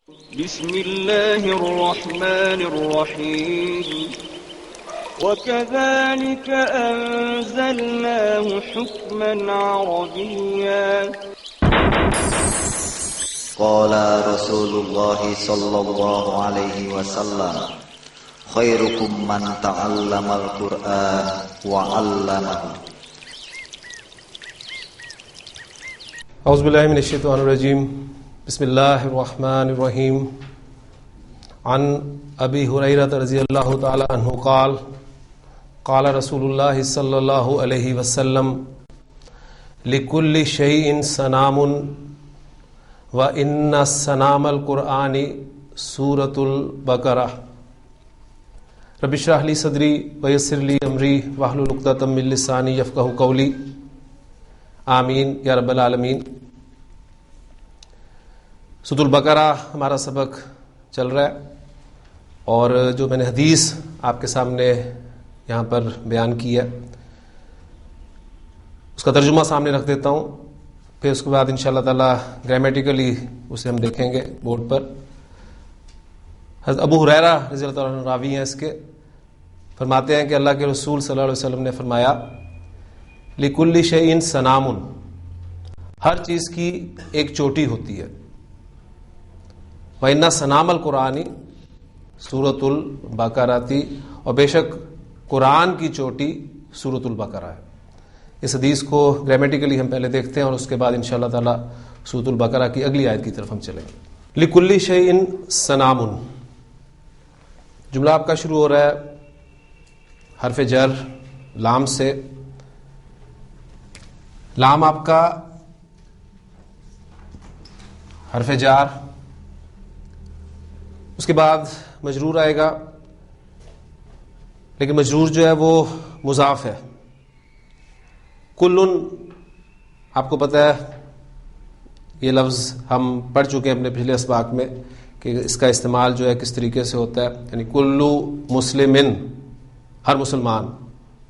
بسم الله الرحمن الرحيم وكذلك أنزلناه حكما عربيا قال رسول الله صلى الله عليه وسلم خيركم من تعلم القرآن وعلمه. اعوذ باللہ من الشیطان الرجیم. بسم اللہ الرحمن الرحیم. عن ابی ہریرہ رضی اللہ تعالی عنہ قال قال رسول اللہ صلی اللہ علیہ وسلم لکل شیء سنام وان سنام القرآن سورۃ البقرہ. رب اشرح لی صدری ویسر لی امری واحلل عقدۃ من لسانی یفقہوا قولی. آمین یا رب العالمین. سورۃ البقرہ ہمارا سبق چل رہا ہے، اور جو میں نے حدیث آپ کے سامنے یہاں پر بیان کی ہے اس کا ترجمہ سامنے رکھ دیتا ہوں، پھر اس کے بعد انشاءاللہ تعالی گرامیٹیکلی اسے ہم دیکھیں گے بورڈ پر. حضرت ابو ہریرہ رضی اللہ عنہ راوی ہیں اس کے، فرماتے ہیں کہ اللہ کے رسول صلی اللہ علیہ وسلم نے فرمایا لِكُلِّ شَيْءٍ سَنَامٌ، ہر چیز کی ایک چوٹی ہوتی ہے. وَإِنَّ سَنَامَ الْقُرْآنِ سورۃ البقرہ، اور بے شک قرآن کی چوٹی سورۃ البقرہ ہے. اس حدیث کو گرامیٹیکلی ہم پہلے دیکھتے ہیں اور اس کے بعد انشاءاللہ تعالی سورۃ البقرہ کی اگلی آیت کی طرف ہم چلیں گے. لِكُلِّ شَيْءٍ سَنَامٌ، جملہ آپ کا شروع ہو رہا ہے حرف جر لام سے. لام آپ کا حرف جار، اس کے بعد مجرور آئے گا، لیکن مجرور جو ہے وہ مضاف ہے. کلن، آپ کو پتہ ہے یہ لفظ ہم پڑھ چکے ہیں اپنے پچھلے اسباق میں کہ اس کا استعمال جو ہے کس طریقے سے ہوتا ہے. یعنی کلو مسلمن، ہر مسلمان،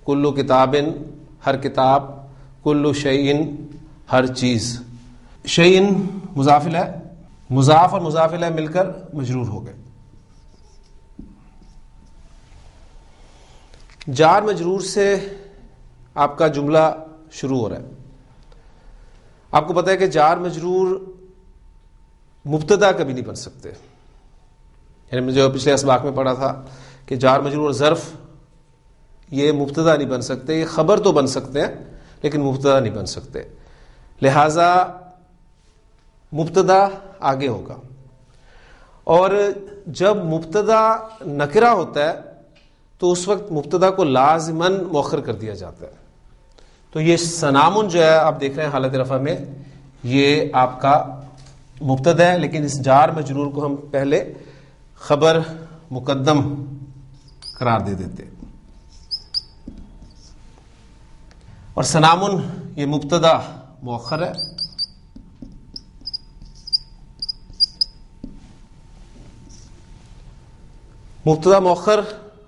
کلو کتابن، ہر کتاب، کلو شیئن، ہر چیز. شیئن مضاف ہے، مضاف اور مضاف الیہ مل کر مجرور ہو گئے. جار مجرور سے آپ کا جملہ شروع ہو رہا ہے. آپ کو پتہ ہے کہ جار مجرور مبتدا کبھی نہیں بن سکتے. یعنی جو پچھلے اسباق میں پڑھا تھا کہ جار مجرور اور ظرف یہ مبتدا نہیں بن سکتے. یہ خبر تو بن سکتے ہیں لیکن مبتدا نہیں بن سکتے. لہذا مبتدا آگے ہوگا، اور جب مبتدا نکرہ ہوتا ہے تو اس وقت مبتدا کو لازماً مؤخر کر دیا جاتا ہے. تو یہ سنامن جو ہے آپ دیکھ رہے ہیں حالت رفع میں، یہ آپ کا مبتدا ہے، لیکن اس جار مجرور کو ہم پہلے خبر مقدم قرار دے دیتے. اور سنامن یہ مبتدا مؤخر ہے. مبتدا مؤخر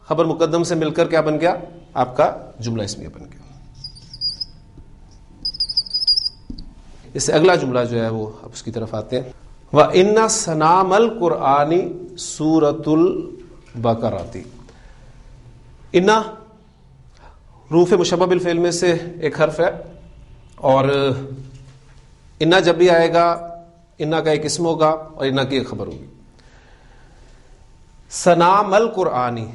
خبر مقدم سے مل کر کیا بن گیا؟ آپ کا جملہ اسمیہ بن گیا. اس سے اگلا جملہ جو ہے وہ اب اس کی طرف آتے ہیں. وَإِنَّ سَنَامَ الْقُرْآنِ سُورَةُ الْبَقَرَةِ. اِنَّ حروف مشبہ بالفعل میں سے ایک حرف ہے، اور اِنَّ جب بھی آئے گا اِنَّ کا ایک اسم ہوگا اور اِنَّ کی ایک خبر ہوگی. سنام القرآنی،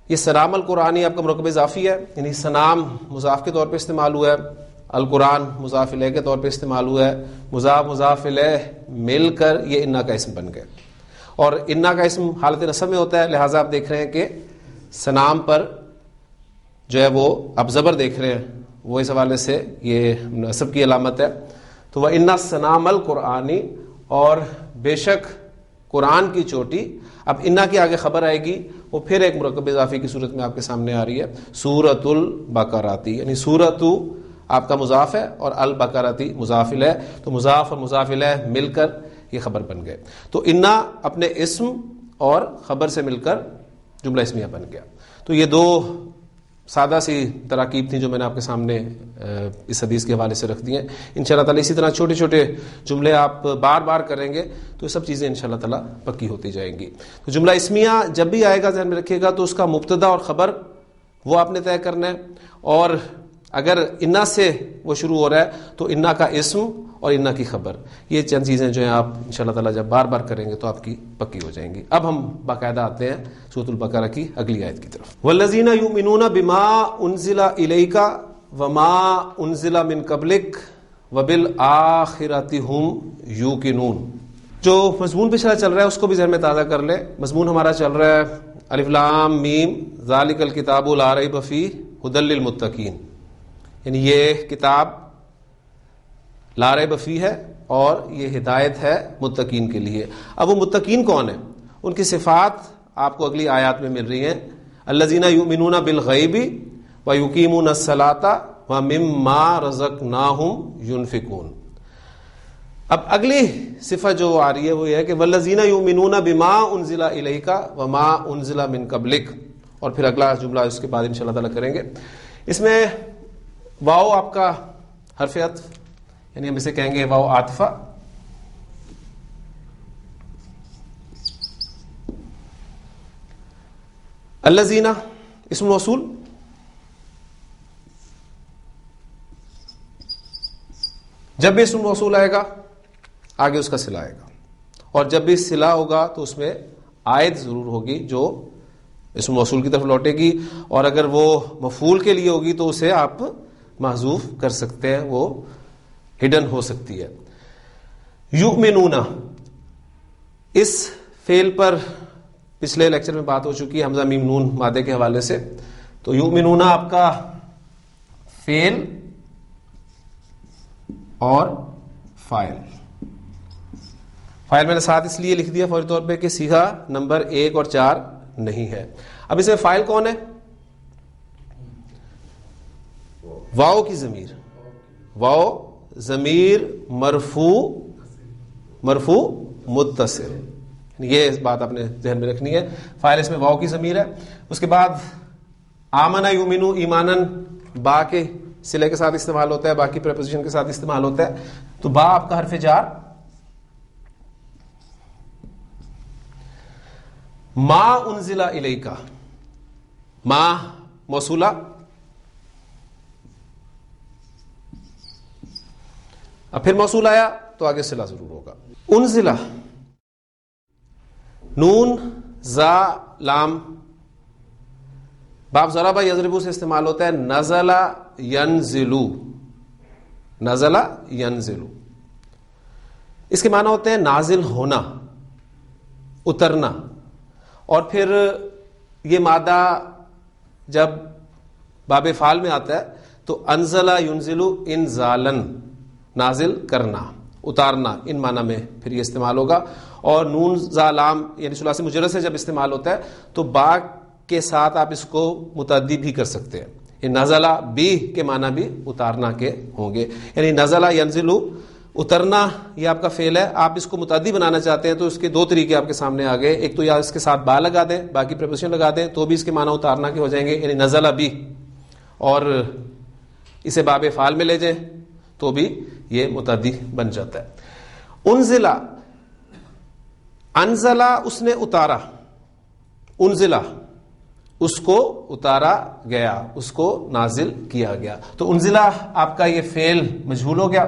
یہ سنام القرآنی آپ کا مرکب اضافی ہے، یعنی سنام مضاف کے طور پہ استعمال ہوا ہے، القرآن مضاف الیہ کے طور پہ استعمال ہوا ہے. مضاف مضاف الیہ مل کر یہ انا کا اسم بن گئے، اور انا کا اسم حالت نصب میں ہوتا ہے. لہٰذا آپ دیکھ رہے ہیں کہ سنام پر جو ہے وہ آپ زبر دیکھ رہے ہیں، وہ اس حوالے سے یہ نصب کی علامت ہے. تو وہ انا سنام القرآنی، اور بے شک قرآن کی چوٹی. اب انا کی آگے خبر آئے گی، وہ پھر ایک مرکب اضافی کی صورت میں آپ کے سامنے آ رہی ہے، سورۃ البقرہ. یعنی سورۃ آپ کا مضاف ہے اور البقرہ مضاف الیہ، تو مضاف اور مضاف الیہ مل کر یہ خبر بن گئے. تو انا اپنے اسم اور خبر سے مل کر جملہ اسمیہ بن گیا. تو یہ دو سادہ سی تراکیب تھیں جو میں نے آپ کے سامنے اس حدیث کے حوالے سے رکھ دی ہیں. انشاءاللہ تعالی اسی طرح چھوٹے چھوٹے جملے آپ بار بار کریں گے تو یہ سب چیزیں انشاءاللہ تعالی پکی ہوتی جائیں گی. تو جملہ اسمیہ جب بھی آئے گا ذہن میں رکھیے گا تو اس کا مبتدا اور خبر وہ آپ نے طے کرنا ہے, اور اگر انا سے وہ شروع ہو رہا ہے تو انا کا اسم اور انا کی خبر, یہ چند چیزیں جو ہیں آپ انشاءاللہ تعالی جب بار بار کریں گے تو آپ کی پکی ہو جائیں گی. اب ہم باقاعدہ آتے ہیں سورۃ البقرہ کی اگلی آیت کی طرف. والذین یؤمنون بما انزل الیک وما انزل من قبلک وبالآخرۃ هم یوقنون. جو مضمون پچھلا چل رہا ہے اس کو بھی ذہن میں تازہ کر لیں. مضمون ہمارا چل رہا ہے الف لام میم ذالک الکتاب لا ریب فیہ ھدی للمتقین, یعنی یہ کتاب لا ریب فیہ ہے اور یہ ہدایت ہے متقین کے لیے. اب وہ متقین کون ہیں, ان کی صفات آپ کو اگلی آیات میں مل رہی ہیں. الذین یؤمنون بالغیب ویقیمون الصلاۃ ومما رزقناہم ینفقون. اب اگلی صفت جو آ رہی ہے وہ یہ ہے کہ والذین یؤمنون بما انزل الیک وما انزل من قبلک, اور پھر اگلا جملہ اس کے بعد انشاءاللہ تعالی کریں گے. اس میں واو آپ کا حرف عطف, یعنی ہم اسے کہیں گے واو عاطفہ. الذین اسم موصول, جب بھی اسم موصول آئے گا آگے اس کا صلہ آئے گا, اور جب بھی صلہ ہوگا تو اس میں عائد ضرور ہوگی جو اسم موصول کی طرف لوٹے گی, اور اگر وہ مفعول کے لیے ہوگی تو اسے آپ محذوف کر سکتے ہیں, وہ ہڈن ہو سکتی ہے. یؤمنون, اس فعل پر پچھلے لیکچر میں بات ہو چکی ہے حمزہ میم نون مادے کے حوالے سے. تو یؤمنون آپ کا فعل اور فاعل میں نے ساتھ اس لیے لکھ دیا فوری طور پہ کہ صیغہ نمبر 1 اور 4 نہیں ہے. اب اس میں فاعل کون ہے؟ واو کی ضمیر, واو ضمیر مرفوع متصل, یہ بات آپ نے ذہن میں رکھنی ہے. فاعل اس میں واو کی ضمیر ہے. اس کے بعد آمنا یؤمنو ایمانن با کے صلے کے ساتھ استعمال ہوتا ہے, باقی پریپوزیشن کے ساتھ استعمال ہوتا ہے. تو با آپ کا حرف جار. ما انزل الیک, ما موصولہ, اب پھر موصول آیا تو آگے صلہ ضرور ہوگا. انزلہ نون زا لام باب ضربہ یضربو سے استعمال ہوتا ہے. نزل ینزلو, نزل ینزلو, اس کے معنی ہوتے ہیں نازل ہونا, اترنا. اور پھر یہ مادہ جب باب فعال میں آتا ہے تو انزل ینزلو انزالن, نازل کرنا, اتارنا, ان معنی میں پھر یہ استعمال ہوگا. اور نون زا لام یعنی ثلاثی مجرد سے جب استعمال ہوتا ہے تو با کے ساتھ آپ اس کو متعدی بھی کر سکتے ہیں. یہ نزلہ بی کے معنی بھی اتارنا کے ہوں گے, یعنی نزلہ ینزلو اترنا یہ آپ کا فعل ہے. آپ اس کو متعدی بنانا چاہتے ہیں تو اس کے دو طریقے آپ کے سامنے آ گئے. ایک تو یا اس کے ساتھ با لگا دیں, باقی پریپوزیشن لگا دیں تو بھی اس کے معنی اتارنا کے ہو جائیں گے, یعنی نزلہ بی, اور اسے باب فعال میں لے جائیں تو بھی یہ متعدی بن جاتا ہے. انزلہ, انزلہ اس نے اتارا, انزلہ اس کو اتارا گیا, اس کو نازل کیا گیا. تو انزلہ آپ کا یہ فعل مجہول ہو گیا.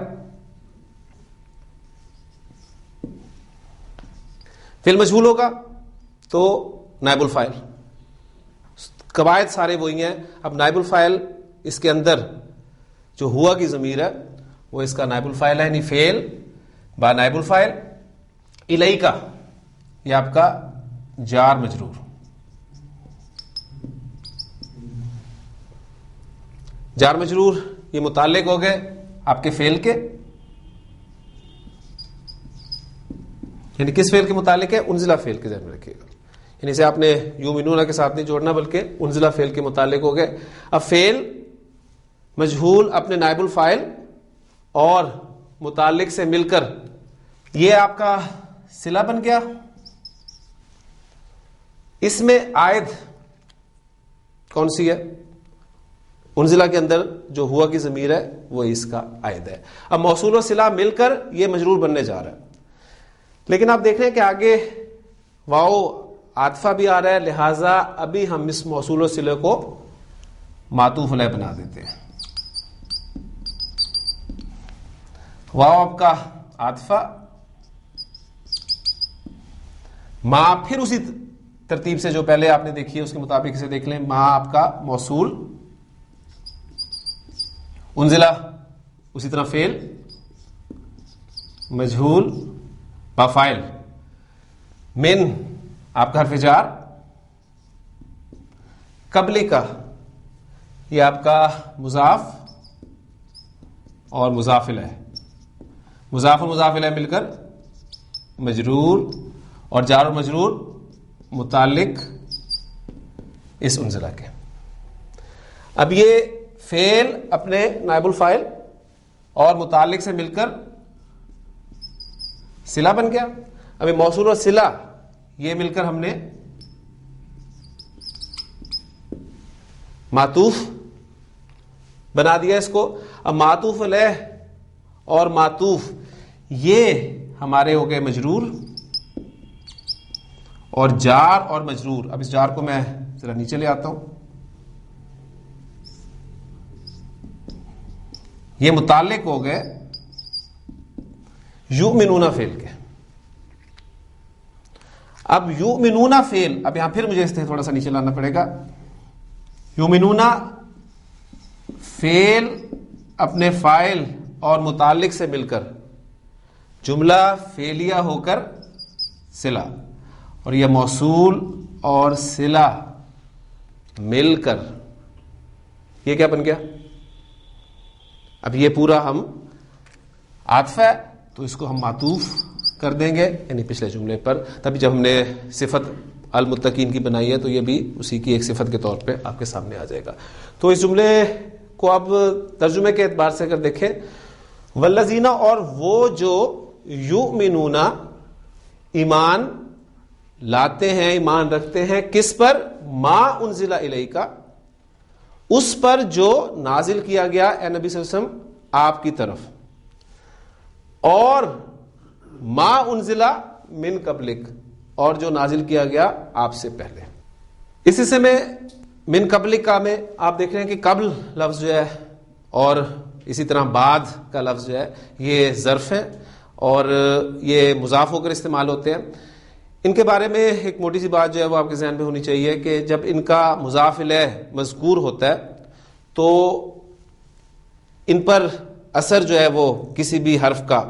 فعل مجہول ہوگا تو نائب الفاعل, قواعد سارے وہی ہیں. اب نائب الفاعل اس کے اندر جو ہوا کی ضمیر ہے وہ اس کا نائب الفاعل ہے, یعنی فعل با نائب الفاعل. الیکا یہ آپ کا جار مجرور, جار مجرور یہ متعلق ہو گئے آپ کے فعل کے, یعنی کس فعل کے متعلق ہے؟ انزلہ فعل کے ذہن میں رکھیے گا, یعنی اسے آپ نے یؤمنون کے ساتھ نہیں جوڑنا بلکہ انزلہ فعل کے متعلق ہو گئے. اب فعل مجہول اپنے نائب الفاعل اور متعلق سے مل کر یہ آپ کا صلہ بن گیا. اس میں عائد کون سی ہے؟ انزلہ کے اندر جو ہوا کی ضمیر ہے وہ اس کا عائد ہے. اب موصول و صلہ مل کر یہ مجرور بننے جا رہا ہے. لیکن آپ دیکھ رہے ہیں کہ آگے واو عاطفہ بھی آ رہا ہے, لہٰذا ابھی ہم اس موصول و صلہ کو معطوف علیہ بنا دیتے ہیں. واو آپ کا عاطفہ, ما پھر اسی ترتیب سے جو پہلے آپ نے دیکھی ہے اس کے مطابق اسے دیکھ لیں. ما آپ کا موصول, انزلہ اسی طرح فعل, مجہول با فاعل, من آپ کا حرف جار, قبلی کا یہ آپ کا مضاف اور مضاف الیہ, مضاف اور مضاف الیہ مل کر مجرور, اور جار اور مجرور متعلق اس انزلہ کے. اب یہ فعل اپنے نائب الفاعل اور متعلق سے مل کر صلہ بن گیا. ابھی موصول اور صلہ یہ مل کر ہم نے معطوف بنا دیا اس کو. اب معطوف علیہ اور معطوف یہ ہمارے ہو گئے مجرور, اور جار اور مجرور. اب اس جار کو میں ذرا نیچے لے آتا ہوں. یہ متعلق ہو گئے یؤمنون فعل کے. اب یؤمنون فعل, اب یہاں پھر مجھے اس سے تھوڑا سا نیچے لانا پڑے گا. یؤمنون فعل اپنے فاعل اور متعلق سے مل کر جملہ فعلیہ ہو کر صلہ, اور یہ موصول اور صلہ مل کر یہ کیا بن گیا؟ اب یہ پورا ہم عاطفہ ہے تو اس کو ہم معطوف کر دیں گے یعنی پچھلے جملے پر. تبھی جب ہم نے صفت المتقین کی بنائی ہے تو یہ بھی اسی کی ایک صفت کے طور پہ آپ کے سامنے آ جائے گا. تو اس جملے کو اب ترجمے کے اعتبار سے اگر دیکھیں, والذین, اور وہ جو یؤمنون ایمان لاتے ہیں, ایمان رکھتے ہیں, کس پر؟ ما انزل الیک, اس پر جو نازل کیا گیا اے نبی صلی اللہ علیہ وسلم آپ کی طرف, اور ما انزل من قبلک, اور جو نازل کیا گیا آپ سے پہلے. اس حصے میں من قبلک کا میں آپ دیکھ رہے ہیں کہ قبل لفظ جو ہے اور اسی طرح بعد کا لفظ جو ہے یہ ظرف ہے اور یہ مضاف ہو کر استعمال ہوتے ہیں. ان کے بارے میں ایک موٹی سی بات جو ہے وہ آپ کے ذہن میں ہونی چاہیے کہ جب ان کا مضاف الیہ مذکور ہوتا ہے تو ان پر اثر جو ہے وہ کسی بھی حرف کا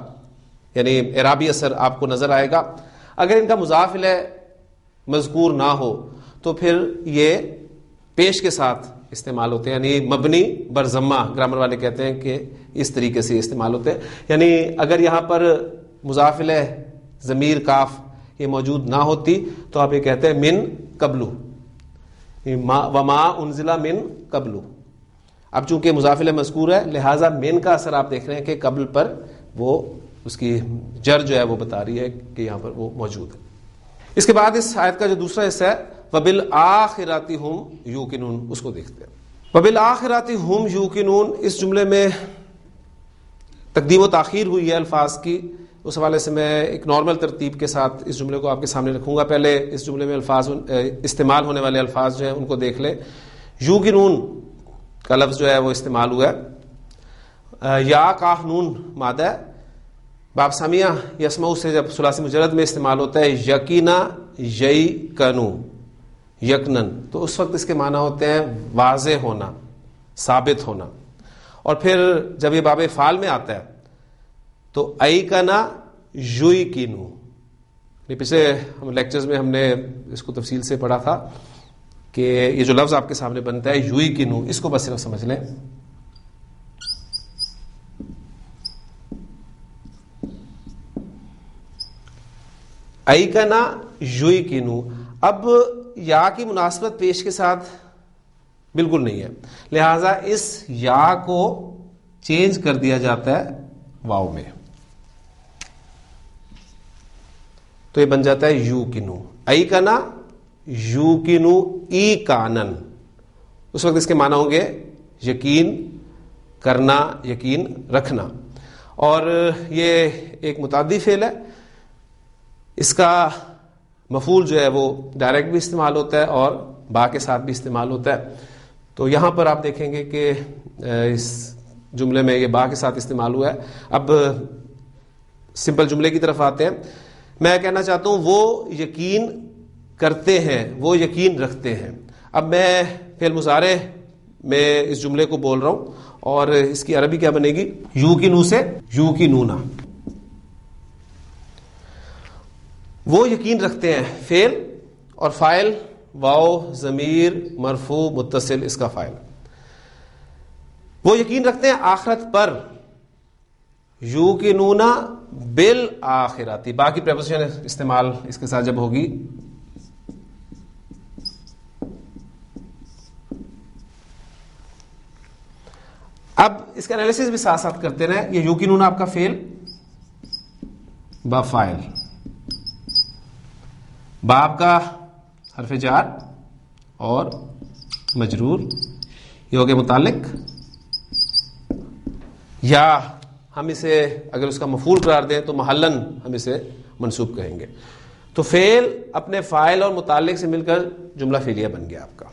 یعنی اعرابی اثر آپ کو نظر آئے گا. اگر ان کا مضاف الیہ مذکور نہ ہو تو پھر یہ پیش کے ساتھ استعمال ہوتے ہیں, یعنی مبنی بر ضمہ, گرامر والے کہتے ہیں کہ اس طریقے سے استعمال ہوتے ہیں. یعنی اگر یہاں پر مضاف الیہ ضمیر کاف یہ موجود نہ ہوتی تو آپ یہ کہتے ہیں من قبلو, وما انزل من قبلو. اب چونکہ مضاف الیہ مذکور ہے لہٰذا من کا اثر آپ دیکھ رہے ہیں کہ قبل پر وہ اس کی جر جو ہے وہ بتا رہی ہے کہ یہاں پر وہ موجود ہے. اس کے بعد اس آیت کا جو دوسرا حصہ ہے وَبِالْآخِرَةِ هُمْ يُوقِنُونَ, اس کو دیکھتے ہیں. وَبِالْآخِرَةِ هُمْ يُوقِنُونَ, اس جملے میں تقدیم و تاخیر ہوئی ہے الفاظ کی. اس حوالے سے میں ایک نارمل ترتیب کے ساتھ اس جملے کو آپ کے سامنے رکھوں گا. پہلے اس جملے میں الفاظ استعمال ہونے والے الفاظ جو ہیں ان کو دیکھ لیں. یوقنون کا لفظ جو ہے وہ استعمال ہوا ہے. یا کاف نون مادہ باب سمیہ یسمعو سے جب ثلاثی مجرد میں استعمال ہوتا ہے یقینا یقنو یقنن, تو اس وقت اس کے معنی ہوتے ہیں واضح ہونا, ثابت ہونا. اور پھر جب یہ باب فعال میں آتا ہے تو ایکنا یوقنو, پچھلے لیکچرز میں ہم نے اس کو تفصیل سے پڑھا تھا کہ یہ جو لفظ آپ کے سامنے بنتا ہے یوقنو, اس کو بس صرف سمجھ لیں. ایکنا یوقنو, اب یا کی مناسبت پیش کے ساتھ بالکل نہیں ہے, لہذا اس یا کو چینج کر دیا جاتا ہے واو میں, تو یہ بن جاتا ہے یوقنو. ایکنا یوقنو ایکانن, اس وقت اس کے معنی ہوں گے یقین کرنا، یقین رکھنا. اور یہ ایک متعدی فعل ہے. اس کا مفعول جو ہے وہ ڈائریکٹ بھی استعمال ہوتا ہے اور با کے ساتھ بھی استعمال ہوتا ہے. تو یہاں پر آپ دیکھیں گے کہ اس جملے میں یہ با کے ساتھ استعمال ہوا ہے. اب سمپل جملے کی طرف آتے ہیں. میں کہنا چاہتا ہوں وہ یقین کرتے ہیں، وہ یقین رکھتے ہیں. اب میں فعل مضارع میں اس جملے کو بول رہا ہوں اور اس کی عربی کیا بنے گی؟ یوقنو سے یوقنونا. وہ یقین رکھتے ہیں فعل اور فاعل واو ضمیر مرفوع متصل اس کا فاعل. وہ یقین رکھتے ہیں آخرت پر. یوقنون بالآخرتی، باقی پریپوزیشن استعمال اس کے ساتھ جب ہوگی اب اس کا انالیسس بھی ساتھ ساتھ کرتے رہیں. یہ یوقنون آپ کا فعل با فاعل، باب کا حرف جار اور مجرور، یہ ہو گیا متعلق. یا ہم اسے اگر اس کا مفعول قرار دیں تو محلن ہم اسے منصوب کہیں گے. تو فعل اپنے فاعل اور متعلق سے مل کر جملہ فعلیہ بن گیا آپ کا.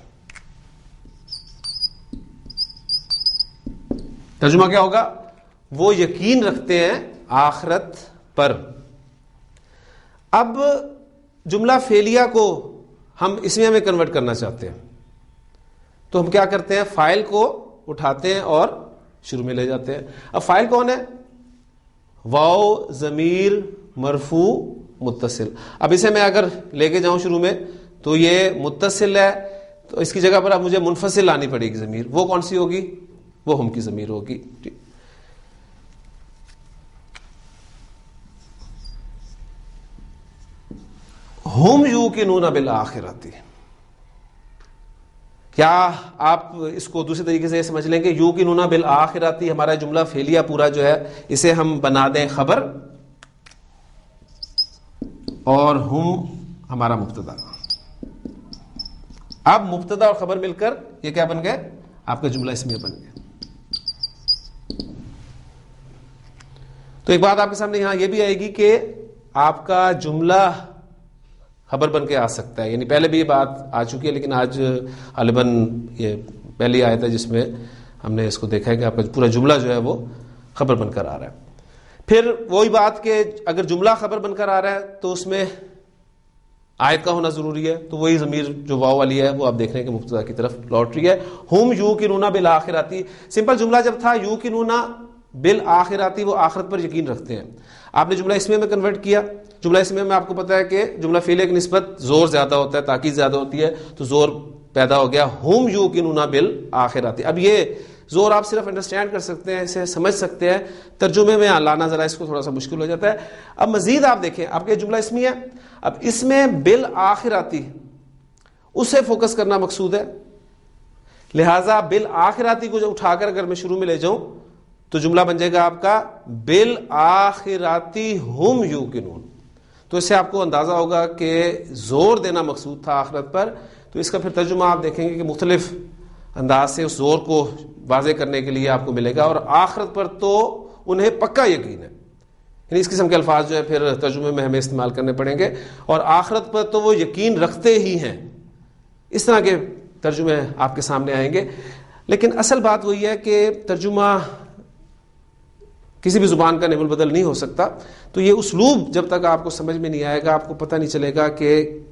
ترجمہ کیا ہوگا؟ وہ یقین رکھتے ہیں آخرت پر. اب جملہ فعلیہ کو ہم اسمیہ میں کنورٹ کرنا چاہتے ہیں تو ہم کیا کرتے ہیں؟ فاعل کو اٹھاتے ہیں اور شروع میں لے جاتے ہیں. اب فاعل کون ہے؟ واو ضمیر مرفوع متصل. اب اسے میں اگر لے کے جاؤں شروع میں تو یہ متصل ہے، تو اس کی جگہ پر اب مجھے منفصل لانی پڑے گی ضمیر. وہ کون سی ہوگی؟ وہ ہم کی ضمیر ہوگی. ہم یوقنون بالآخرۃ. کیا آپ اس کو دوسرے طریقے سے سمجھ لیں گے؟ یوقنون بالآخرۃ ہمارا جملہ فعلیہ پورا جو ہے اسے ہم بنا دیں خبر اور ہم ہمارا مبتدا. اب مبتدا اور خبر مل کر یہ کیا بن گئے؟ آپ کا جملہ اسمیہ بن گیا. تو ایک بات آپ کے سامنے یہاں یہ بھی آئے گی کہ آپ کا جملہ خبر بن کے آ سکتا ہے. یعنی پہلے بھی یہ بات آ چکی ہے لیکن آج غالباً یہ پہلی آیت ہے جس میں ہم نے اس کو دیکھا ہے کہ آپ کا پورا جملہ جو ہے وہ خبر بن کر آ رہا ہے. پھر وہی بات کہ اگر جملہ خبر بن کر آ رہا ہے تو اس میں آیت کا ہونا ضروری ہے. تو وہی ضمیر جو واو والی ہے وہ آپ دیکھ رہے ہیں کہ مبتدا کی طرف لوٹ رہی ہے. ہم یوقنون بالآخرۃ. سمپل جملہ جب تھا یوقنون بالآخرۃ، وہ آخرت پر یقین رکھتے ہیں. آپ نے جملہ اسمیہ میں کنورٹ کیا. جملہ اسمیہ میں آپ کو پتا ہے کہ جملہ فعلیہ کی نسبت زور زیادہ ہوتا ہے، تاکید زیادہ ہوتی ہے، تو زور پیدا ہو گیا ہم یوقنون بالآخرۃ. اب یہ زور آپ صرف انڈرسٹینڈ کر سکتے ہیں، اسے سمجھ سکتے ہیں، ترجمے میں لانا ذرا اس کو تھوڑا سا مشکل ہو جاتا ہے. اب مزید آپ دیکھیں، آپ کا جملہ اسمیہ ہے، اب اس میں بالآخرۃ اسے فوکس کرنا مقصود ہے. لہذا بالآخرۃ کو جو اٹھا کر اگر میں شروع میں لے جاؤں تو جملہ بن جائے گا آپ کا بالآخرۃ ہم یوقنون. تو اس سے آپ کو اندازہ ہوگا کہ زور دینا مقصود تھا آخرت پر. تو اس کا پھر ترجمہ آپ دیکھیں گے کہ مختلف انداز سے اس زور کو واضح کرنے کے لیے آپ کو ملے گا. اور آخرت پر تو انہیں پکا یقین ہے. یعنی اس قسم کے الفاظ جو ہے پھر ترجمے میں ہمیں استعمال کرنے پڑیں گے. اور آخرت پر تو وہ یقین رکھتے ہی ہیں. اس طرح کے ترجمے آپ کے سامنے آئیں گے. لیکن اصل بات وہی ہے کہ ترجمہ کسی بھی زبان کا نعم البدل نہیں ہو سکتا. تو یہ اسلوب جب تک آپ کو سمجھ میں نہیں آئے گا، آپ کو پتہ نہیں چلے گا کہ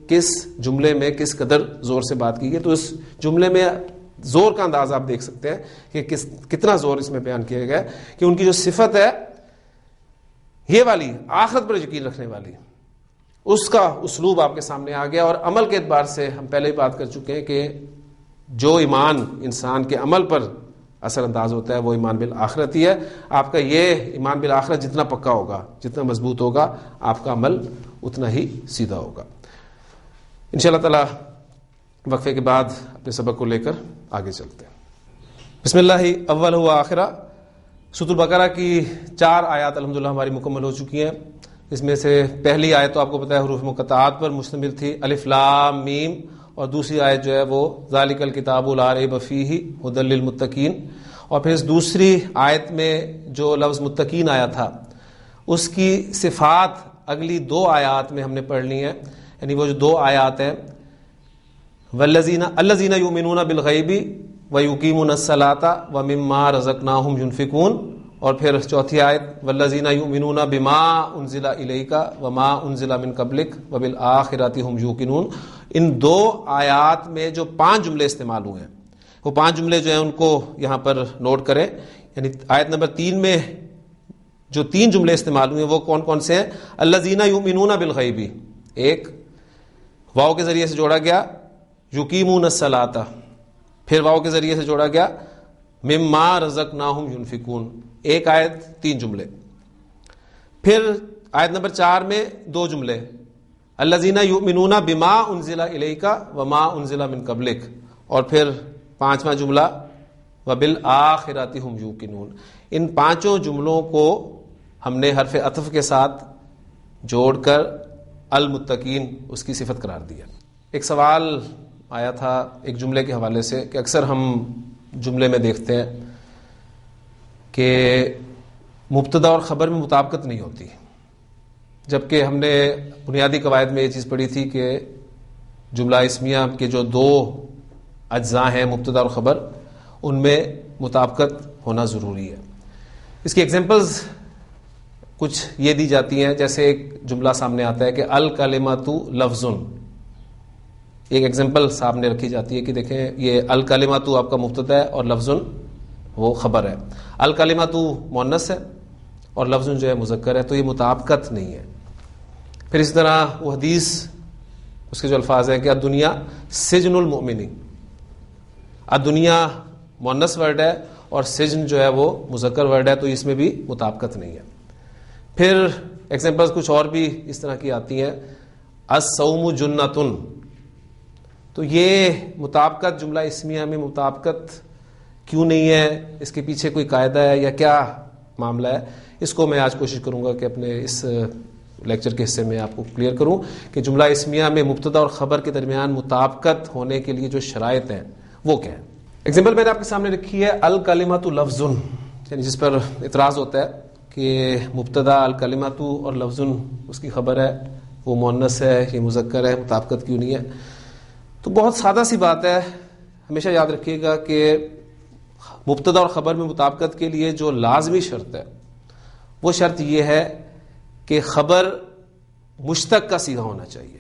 کس جملے میں کس قدر زور سے بات کی گئی. تو اس جملے میں زور کا انداز آپ دیکھ سکتے ہیں کہ کتنا زور اس میں بیان کیا گیا ہے کہ ان کی جو صفت ہے یہ والی آخرت پر یقین رکھنے والی، اس کا اسلوب آپ کے سامنے آ گیا. اور عمل کے اعتبار سے ہم پہلے ہی بات کر چکے ہیں کہ جو ایمان انسان کے عمل پر اثر انداز ہوتا ہے وہ ایمان بالآخرت ہی ہے. آپ کا یہ ایمان بالآخرت جتنا پکا ہوگا، جتنا مضبوط ہوگا، آپ کا عمل اتنا ہی سیدھا ہوگا. انشاءاللہ تعالی وقفے کے بعد اپنے سبق کو لے کر آگے چلتے ہیں. بسم اللہ اول و آخرہ. سورۃ البقرہ کی 4 آیات الحمدللہ ہماری مکمل ہو چکی ہیں. اس میں سے پہلی آیت تو آپ کو پتہ ہے حروف مقطعات پر مشتمل تھی، الف لام میم، اور دوسری آیت جو ہے وہ ذالک الکتاب لا ریب فیہ ھدی للمتقین. اور پھر اس دوسری آیت میں جو لفظ متقین آیا تھا اس کی صفات اگلی 2 آیات میں ہم نے پڑھ لی ہیں. یعنی وہ جو 2 آیات ہیں الذین یؤمنون بالغیب ویقیمون الصلاۃ ومما رزقناہم ینفقون. اور پھر چوتھی آیت والذین یؤمنون بما انزل الیک وما انزل من قبلک وبالآخرۃ ھم یوقنون. ان 2 آیات میں جو 5 جملے استعمال ہوئے ہیں وہ 5 جملے جو ہیں ان کو یہاں پر نوٹ کریں. یعنی آیت نمبر 3 میں جو 3 جملے استعمال ہوئے ہیں وہ کون کون سے ہیں؟ الذین یؤمنون بالغیب، ایک واو کے ذریعے سے جوڑا گیا، یقیمون الصلاۃ پھر واو کے ذریعے سے جوڑا گیا، مما رزقناہم ینفقون. ایک آیت 3 جملے. پھر آیت نمبر 4 میں 2 جملے، الذین یؤمنون بما انزل الیک وما انزل من قبلک. اور پھر 5واں جملہ وبالآخرۃ ھم یوقنون. ان 5 جملوں کو ہم نے حرف عطف کے ساتھ جوڑ کر المتقین اس کی صفت قرار دیا. ایک سوال آیا تھا ایک جملے کے حوالے سے کہ اکثر ہم جملے میں دیکھتے ہیں کہ مبتدا اور خبر میں مطابقت نہیں ہوتی، جبکہ ہم نے بنیادی قواعد میں یہ چیز پڑھی تھی کہ جملہ اسمیہ کے جو 2 اجزاء ہیں مبتدا اور خبر ان میں مطابقت ہونا ضروری ہے. اس کی ایگزامپلز کچھ یہ دی جاتی ہیں، جیسے ایک جملہ سامنے آتا ہے کہ الکلمۃ لفظ. ایک ایگزامپل سامنے رکھی جاتی ہے کہ دیکھیں یہ الکلمۃ آپ کا مبتدا ہے اور لفظ وہ خبر ہے. الکلمۃ مؤنث ہے اور لفظ جو ہے مذکر ہے، تو یہ مطابقت نہیں ہے. پھر اس طرح وہ حدیث اس کے جو الفاظ ہیں کہ الدنیا سجن المؤمن، الدنیا مؤنث ورڈ ہے اور سجن جو ہے وہ مذکر ورڈ ہے، تو اس میں بھی مطابقت نہیں ہے. پھر ایگزامپلز کچھ اور بھی اس طرح کی آتی ہیں، الصوم جنۃ. تو یہ مطابقت جملہ اسمیہ میں مطابقت کیوں نہیں ہے، اس کے پیچھے کوئی قاعدہ ہے یا کیا معاملہ ہے، اس کو میں آج کوشش کروں گا کہ اپنے اس لیکچر کے حصے میں آپ کو کلیئر کروں کہ جملہ اسمیہ میں مبتدا اور خبر کے درمیان مطابقت ہونے کے لیے جو شرائط ہیں وہ کیا ہیں. ایگزامپل میں نے آپ کے سامنے رکھی ہے الکلمۃ لفظ، یعنی جس پر اعتراض ہوتا ہے کہ مبتدا الکلمۃ اور لفظ اس کی خبر ہے، وہ مؤنث ہے یہ مذکر ہے، مطابقت کیوں نہیں ہے. تو بہت سادہ سی بات ہے، ہمیشہ یاد رکھیے گا کہ مبتدا اور خبر میں مطابقت کے لیے جو لازمی شرط ہے وہ شرط یہ ہے کہ خبر مشتق کا صیغہ ہونا چاہیے.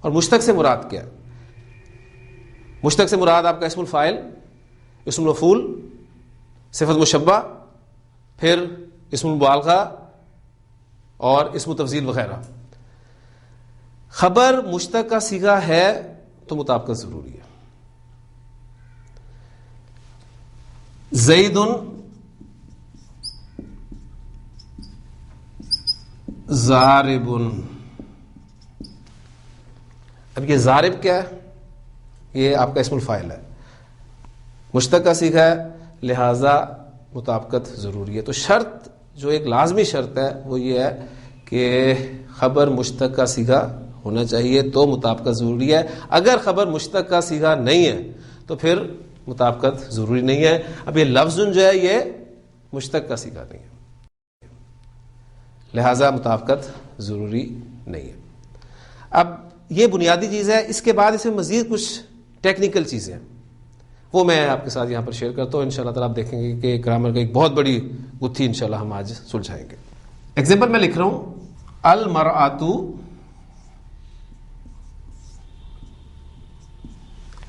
اور مشتق سے مراد کیا ہے؟ مشتق سے مراد آپ کا اسم الفاعل، اسم المفعول، صفت مشبہ، پھر اسم المبالغہ اور اسم تفضیل وغیرہ. خبر مشتق کا صیغہ ہے تو مطابقت ضروری ہے. زید ضارب. اب یہ ضارب کیا ہے؟ یہ آپ کا اسم الفاعل ہے، مشتق کا صیغہ ہے، لہذا مطابقت ضروری ہے. تو شرط جو ایک لازمی شرط ہے وہ یہ ہے کہ خبر مشتق کا صیغہ ہونا چاہیے تو مطابقت ضروری ہے. اگر خبر مشتق کا صیغہ نہیں ہے تو پھر مطابقت ضروری نہیں ہے. اب یہ لفظ جو ہے یہ مشتق کا صیغہ نہیں ہے، لہذا مطابقت ضروری نہیں ہے. اب یہ بنیادی چیز ہے. اس کے بعد اس میں مزید کچھ ٹیکنیکل چیزیں ہیں، وہ میں آپ کے ساتھ یہاں پر شیئر کرتا ہوں. انشاءاللہ تعالیٰ آپ دیکھیں گے کہ گرامر کا ایک بہت بڑی گتھی انشاءاللہ ہم آج سلجھائیں گے. ایگزامپل میں لکھ رہا ہوں المرأۃ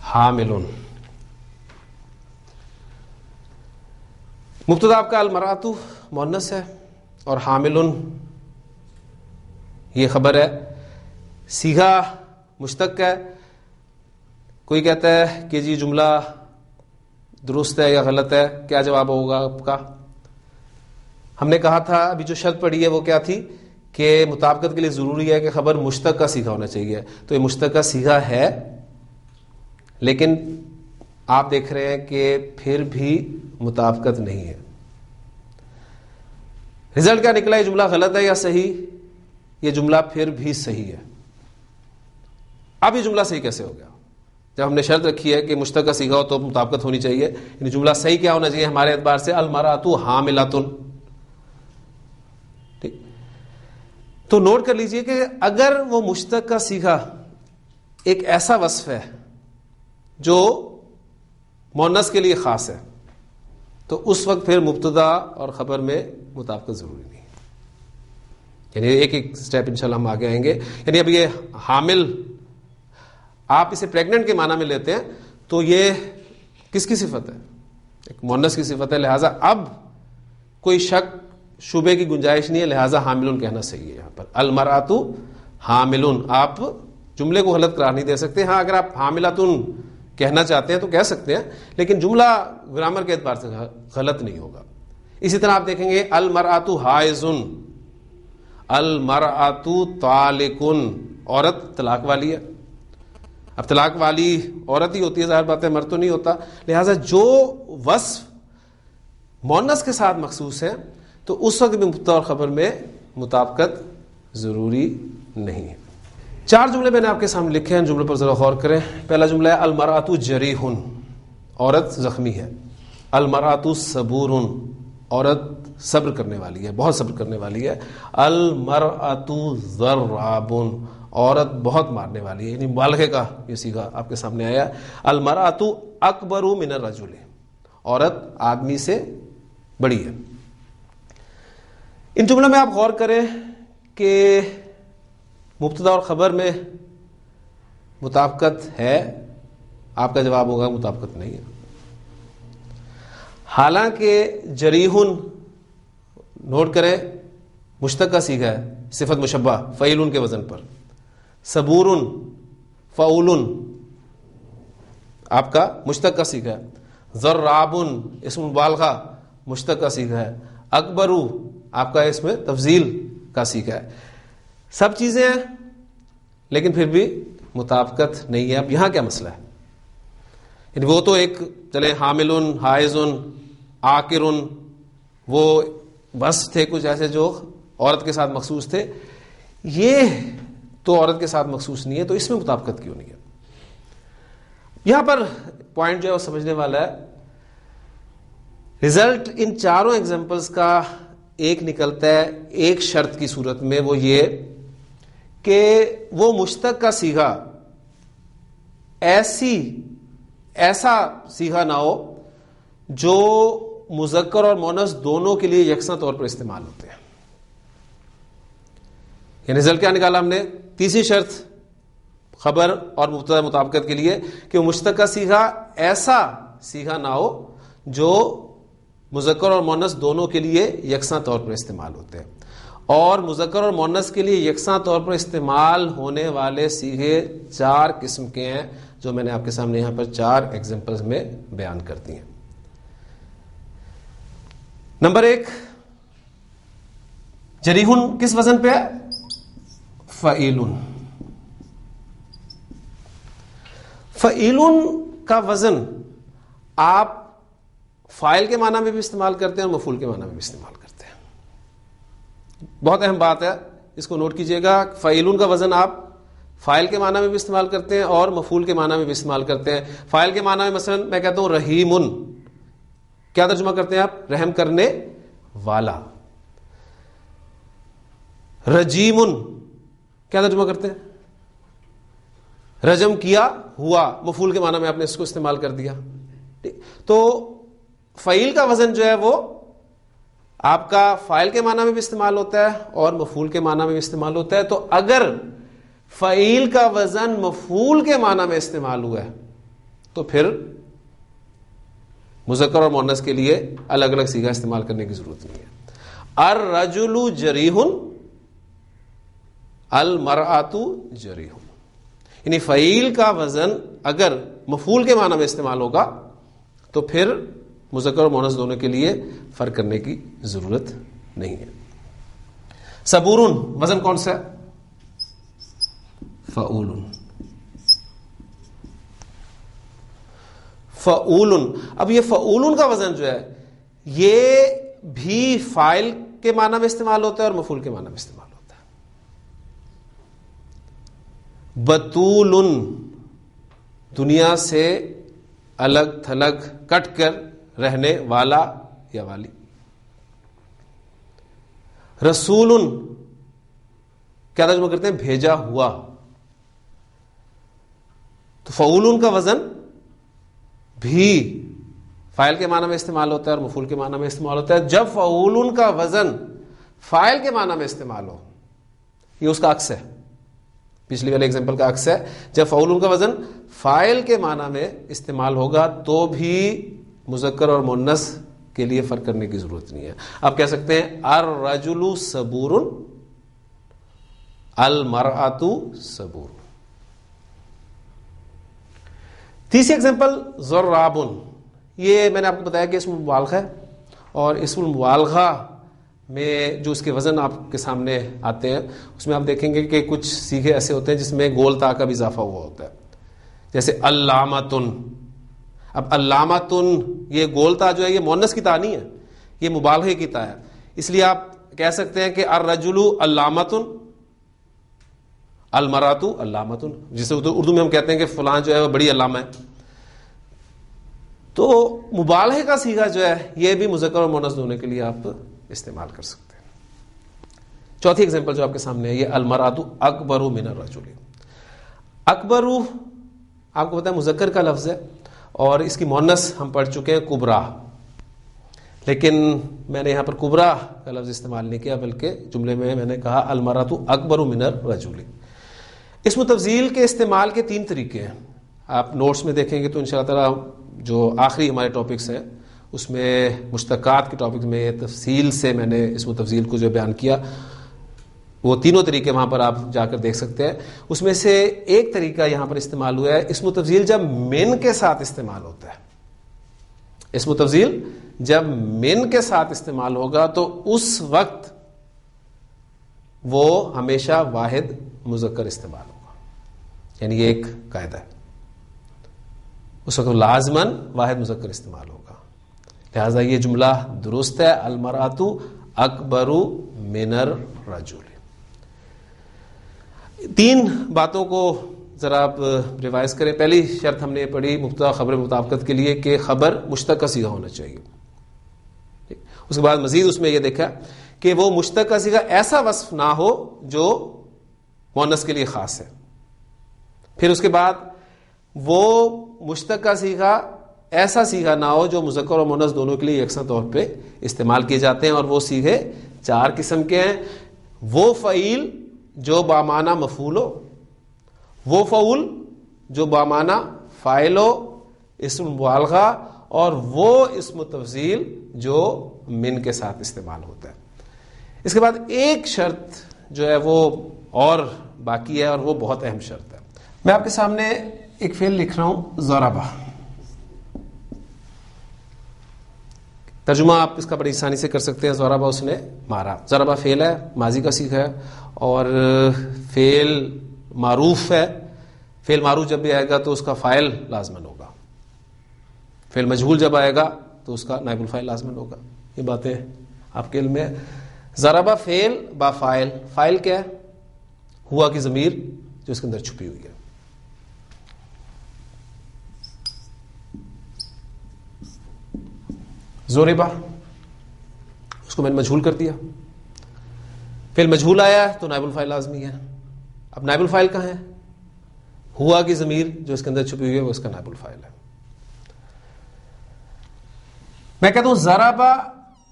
حامل. مبتدا آپ کا المرأۃ مؤنث ہے اور حامل یہ خبر ہے. صیغہ مشتق ہے. کوئی کہتا ہے کہ جی جملہ درست ہے یا غلط ہے، کیا جواب ہوگا آپ کا؟ ہم نے کہا تھا ابھی جو شرط پڑھی ہے وہ کیا تھی کہ مطابقت کے لیے ضروری ہے کہ خبر مشتق کا صیغہ ہونا چاہیے. تو یہ مشتق کا صیغہ ہے، لیکن آپ دیکھ رہے ہیں کہ پھر بھی مطابقت نہیں ہے. رزلٹ کیا نکلا؟ یہ جملہ غلط ہے یا صحیح؟ یہ جملہ پھر بھی صحیح ہے. اب یہ جملہ صحیح کیسے ہو گیا؟ جب ہم نے شرط رکھی ہے کہ مشتق کا صیغہ ہو تو مطابقت ہونی چاہیے، یعنی جملہ صحیح کیا ہونا چاہیے ہمارے اعتبار سے؟ المرأۃ حاملۃ. ٹھیک، تو نوٹ کر لیجئے کہ اگر وہ مشتق کا صیغہ ایک ایسا وصف ہے جو مؤنث کے لیے خاص ہے تو اس وقت پھر مبتدا اور خبر میں مطابقت ضروری نہیں، یعنی ایک ایک سٹیپ انشاءاللہ ہم آگے آئیں گے. یعنی اب یہ حامل آپ اسے پریگننٹ کے معنی میں لیتے ہیں تو یہ کس کی صفت ہے؟ ایک مؤنث کی صفت ہے، لہٰذا اب کوئی شک شبے کی گنجائش نہیں ہے، لہٰذا حاملن کہنا صحیح ہے. یہاں پر المرأۃ حاملن، آپ جملے کو غلط قرار نہیں دے سکتے. ہاں اگر آپ حاملۃن کہنا چاہتے ہیں تو کہہ سکتے ہیں، لیکن جملہ گرامر کے اعتبار سے غلط نہیں ہوگا. اسی طرح آپ دیکھیں گے المرأۃ حائضن، المرأۃ طالقن، عورت طلاق والی ہے. اب طلاق والی عورت ہی ہوتی ہے، ظاہر بات ہے مرد تو نہیں ہوتا، لہٰذا جو وصف مؤنث کے ساتھ مخصوص ہے تو اس وقت بھی مبتدا اور خبر میں مطابقت ضروری نہیں ہے. 4 جملے میں نے آپ کے سامنے لکھے ہیں، ان جملوں پر ذرا غور کریں. پہلا جملہ ہے المرأۃ جریح، عورت زخمی ہے. المرأۃ صبور، عورت صبر کرنے والی ہے، بہت صبر کرنے والی ہے. المرأۃ ضراب، عورت بہت مارنے والی ہے، یعنی مبالغے کا یہ صیغہ آپ کے سامنے آیا. المرأۃ اکبر من الرجل، عورت آدمی سے بڑی ہے. ان جملوں میں آپ غور کریں کہ مبتدا اور خبر میں مطابقت ہے، آپ کا جواب ہوگا مطابقت نہیں ہے. حالانکہ جریحن نوٹ کریں مشتق کا صیغہ ہے، صفت مشبہ فعیل کے وزن پر. صبور فعول آپ کا مشتق کا صیغہ ہے. ضراب اسم مبالغہ مشتق کا صیغہ ہے. اکبر آپ کا اس میں تفضیل کا صیغہ ہے. سب چیزیں ہیں لیکن پھر بھی مطابقت نہیں ہے. اب یہاں کیا مسئلہ ہے؟ یعنی وہ تو ایک چلے حامل حائض عاقر وہ وصف تھے کچھ ایسے جو عورت کے ساتھ مخصوص تھے، یہ تو عورت کے ساتھ مخصوص نہیں ہے، تو اس میں مطابقت کیوں نہیں ہے؟ یہاں پر پوائنٹ جو ہے وہ سمجھنے والا ہے. رزلٹ ان چاروں ایگزامپلس کا ایک نکلتا ہے ایک شرط کی صورت میں، وہ یہ کہ وہ مشتق کا صیغہ ایسا صیغہ نہ ہو جو مذکر اور مؤنث دونوں کے لیے یکساں طور پر استعمال ہوتے ہیں. یعنی رزلٹ کیا نکالا ہم نے؟ تیسری شرط خبر اور مبتدا مطابقت کے لیے کہ مشتق کا صیغہ ایسا صیغہ نہ ہو جو مذکر اور مؤنث دونوں کے لیے یکساں طور پر استعمال ہوتے ہیں. اور مذکر اور مؤنث کے لیے یکساں طور پر استعمال ہونے والے صیغے 4 قسم کے ہیں، جو میں نے آپ کے سامنے یہاں پر 4 ایگزامپلز میں بیان کر دی ہیں. نمبر 1 جریحن کس وزن پہ ہے؟ فعیلن. فعیلن کا وزن آپ فاعل کے معنی میں بھی استعمال کرتے ہیں اور مفعول کے معنی میں بھی استعمال کرتے ہیں. بہت اہم بات ہے، اس کو نوٹ کیجئے گا. فعیلن کا وزن آپ فاعل کے معنی میں بھی استعمال کرتے ہیں اور مفعول کے معنی میں بھی استعمال کرتے ہیں. فاعل کے معنی میں مثلا میں کہتا ہوں رحیمن، کیا ترجمہ کرتے ہیں آپ؟ رحم کرنے والا. رجیمن کیا ترجمہ کرتے ہیں؟ رجم کیا ہوا. مفعول کے معنی میں آپ نے اس کو استعمال کر دیا. تو فعیل کا وزن جو ہے وہ آپ کا فاعل کے معنی میں بھی استعمال ہوتا ہے اور مفعول کے معنی میں بھی استعمال ہوتا ہے. تو اگر فعیل کا وزن مفعول کے معنی میں استعمال ہوا ہے تو پھر مذکر اور مؤنث کے لیے الگ الگ صیغہ استعمال کرنے کی ضرورت نہیں ہے. الرجل جریح، المرأۃ جریح. یعنی فعیل کا وزن اگر مفعول کے معنی میں استعمال ہوگا تو پھر مذکر اور مؤنث دونوں کے لیے فرق کرنے کی ضرورت نہیں ہے. صبورن وزن کون سا ہے؟ فعولن. فعولن. اب یہ فعولن کا وزن جو ہے یہ بھی فاعل کے معنی میں استعمال ہوتا ہے اور مفعول کے معنی میں استعمال ہوتا ہے. بطول دنیا سے الگ تھلگ کٹ کر رہنے والا یا والی. رسول کیا ترجمہ کرتے ہیں؟ بھیجا ہوا. تو فعول کا وزن بھی فاعل کے معنی میں استعمال ہوتا ہے اور مفعول کے معنی میں استعمال ہوتا ہے. جب فعول کا وزن فاعل کے معنی میں استعمال ہو، یہ اس کا عکس ہے، پچھلی والے ایگزامپل کا عکس ہے. جب فعول کا وزن فاعل کے معنی میں استعمال ہوگا تو بھی مذکر اور مؤنث کے لیے فرق کرنے کی ضرورت نہیں ہے. آپ کہہ سکتے ہیں الرجل صبور، المرأۃ صبور. تیسری ایگزامپل ضراب. یہ میں نے آپ کو بتایا کہ اسم مبالغہ ہے، اور اسم المبالغہ میں جو اس کے وزن آپ کے سامنے آتے ہیں اس میں آپ دیکھیں گے کہ کچھ صیغے ایسے ہوتے ہیں جس میں گول تا کا بھی اضافہ ہوا ہوتا ہے، جیسے علامتن. اب علامتن یہ گول تا جو ہے یہ مؤنث کی تا نہیں ہے، یہ مبالغے کی تا ہے. اس لیے آپ کہہ سکتے ہیں کہ الرجل علامتن، المرأۃ علامتن. جسے اردو میں ہم کہتے ہیں کہ فلاں جو ہے وہ بڑی علامہ ہے. تو مبالغے کا صیغہ جو ہے یہ بھی مذکر اور مؤنث دونوں کے لیے آپ استعمال کر سکتے ہیں. چوتھی ایگزامپل جو آپ کے سامنے ہے یہ المرأۃ اکبر من الرجل. اکبر آپ کو پتا ہے مذکر کا لفظ ہے، اور اس کی مؤنث ہم پڑھ چکے ہیں کبرا، لیکن میں نے یہاں پر کبرا کا لفظ استعمال نہیں کیا، بلکہ جملے میں نے کہا المرأۃ اکبر من الرجل. اسم تفضیل کے استعمال کے 3 طریقے ہیں. آپ نوٹس میں دیکھیں گے تو انشاءاللہ تعالی جو آخری ہمارے ٹاپکس ہیں اس میں مشتقات کے ٹاپک میں تفصیل سے میں نے اسم تفضیل کو جو بیان کیا، وہ تینوں طریقے وہاں پر آپ جا کر دیکھ سکتے ہیں. اس میں سے ایک طریقہ یہاں پر استعمال ہوا ہے اسم تفضیل جب من کے ساتھ استعمال ہوتا ہے. اسم تفضیل جب من کے ساتھ استعمال ہوگا تو اس وقت وہ ہمیشہ واحد مذکر استعمال ہوگا، یعنی یہ ایک قاعدہ ہے. اس وقت لازماً واحد مذکر استعمال ہوگا. لہذا یہ جملہ درست ہے، المرأۃ اکبر من الرجل. 3 باتوں کو ذرا آپ ریوائز کریں. پہلی شرط ہم نے پڑھی مبتدا خبر مطابقت کے لیے کہ خبر مشتق کا صیغہ ہونا چاہیے. اس کے بعد مزید اس میں یہ دیکھا کہ وہ مشتق کا صیغہ ایسا وصف نہ ہو جو مؤنث کے لیے خاص ہے. پھر اس کے بعد وہ مشتق کا صیغہ ایسا صیغہ نہ ہو جو مذکر اور مؤنث دونوں کے لیے یکساں طور پہ استعمال کیے جاتے ہیں، اور وہ صیغے 4 قسم کے ہیں. وہ فعیل جو بامعنی مفعول ہو، وہ فعول جو بامعنی فاعل ہو، اسم مبالغہ، اور وہ اسم تفضیل جو من کے ساتھ استعمال ہوتا ہے. اس کے بعد ایک شرط جو ہے وہ اور باقی ہے، اور وہ بہت اہم شرط ہے. میں آپ کے سامنے ایک فعل لکھ رہا ہوں ضربہ. ترجمہ آپ اس کا بڑی آسانی سے کر سکتے ہیں، ضربہ اس نے مارا. ضربہ فعل ہے، ماضی کا صیغہ ہے، اور فعل معروف ہے. فعل معروف جب بھی آئے گا تو اس کا فاعل لازمن ہوگا. فعل مجہول جب آئے گا تو اس کا نائب الفاعل لازمن ہوگا. یہ باتیں آپ کے علم میں. ضربہ فعل با فاعل. فاعل کیا ہے؟ ہوا کی ضمیر جو اس کے اندر چھپی ہوئی ہے. ضربہ اس کو میں نے مجہول کر دیا. فعل مجہول آیا ہے تو نائب الفاعل لازمی ہے. اب نائب الفاعل کہاں ہے؟ ہوا کی ضمیر جو اس کے اندر چھپی ہوئی ہے وہ اس کا نائب الفاعل ہے. میں کہتا ہوں ضربہ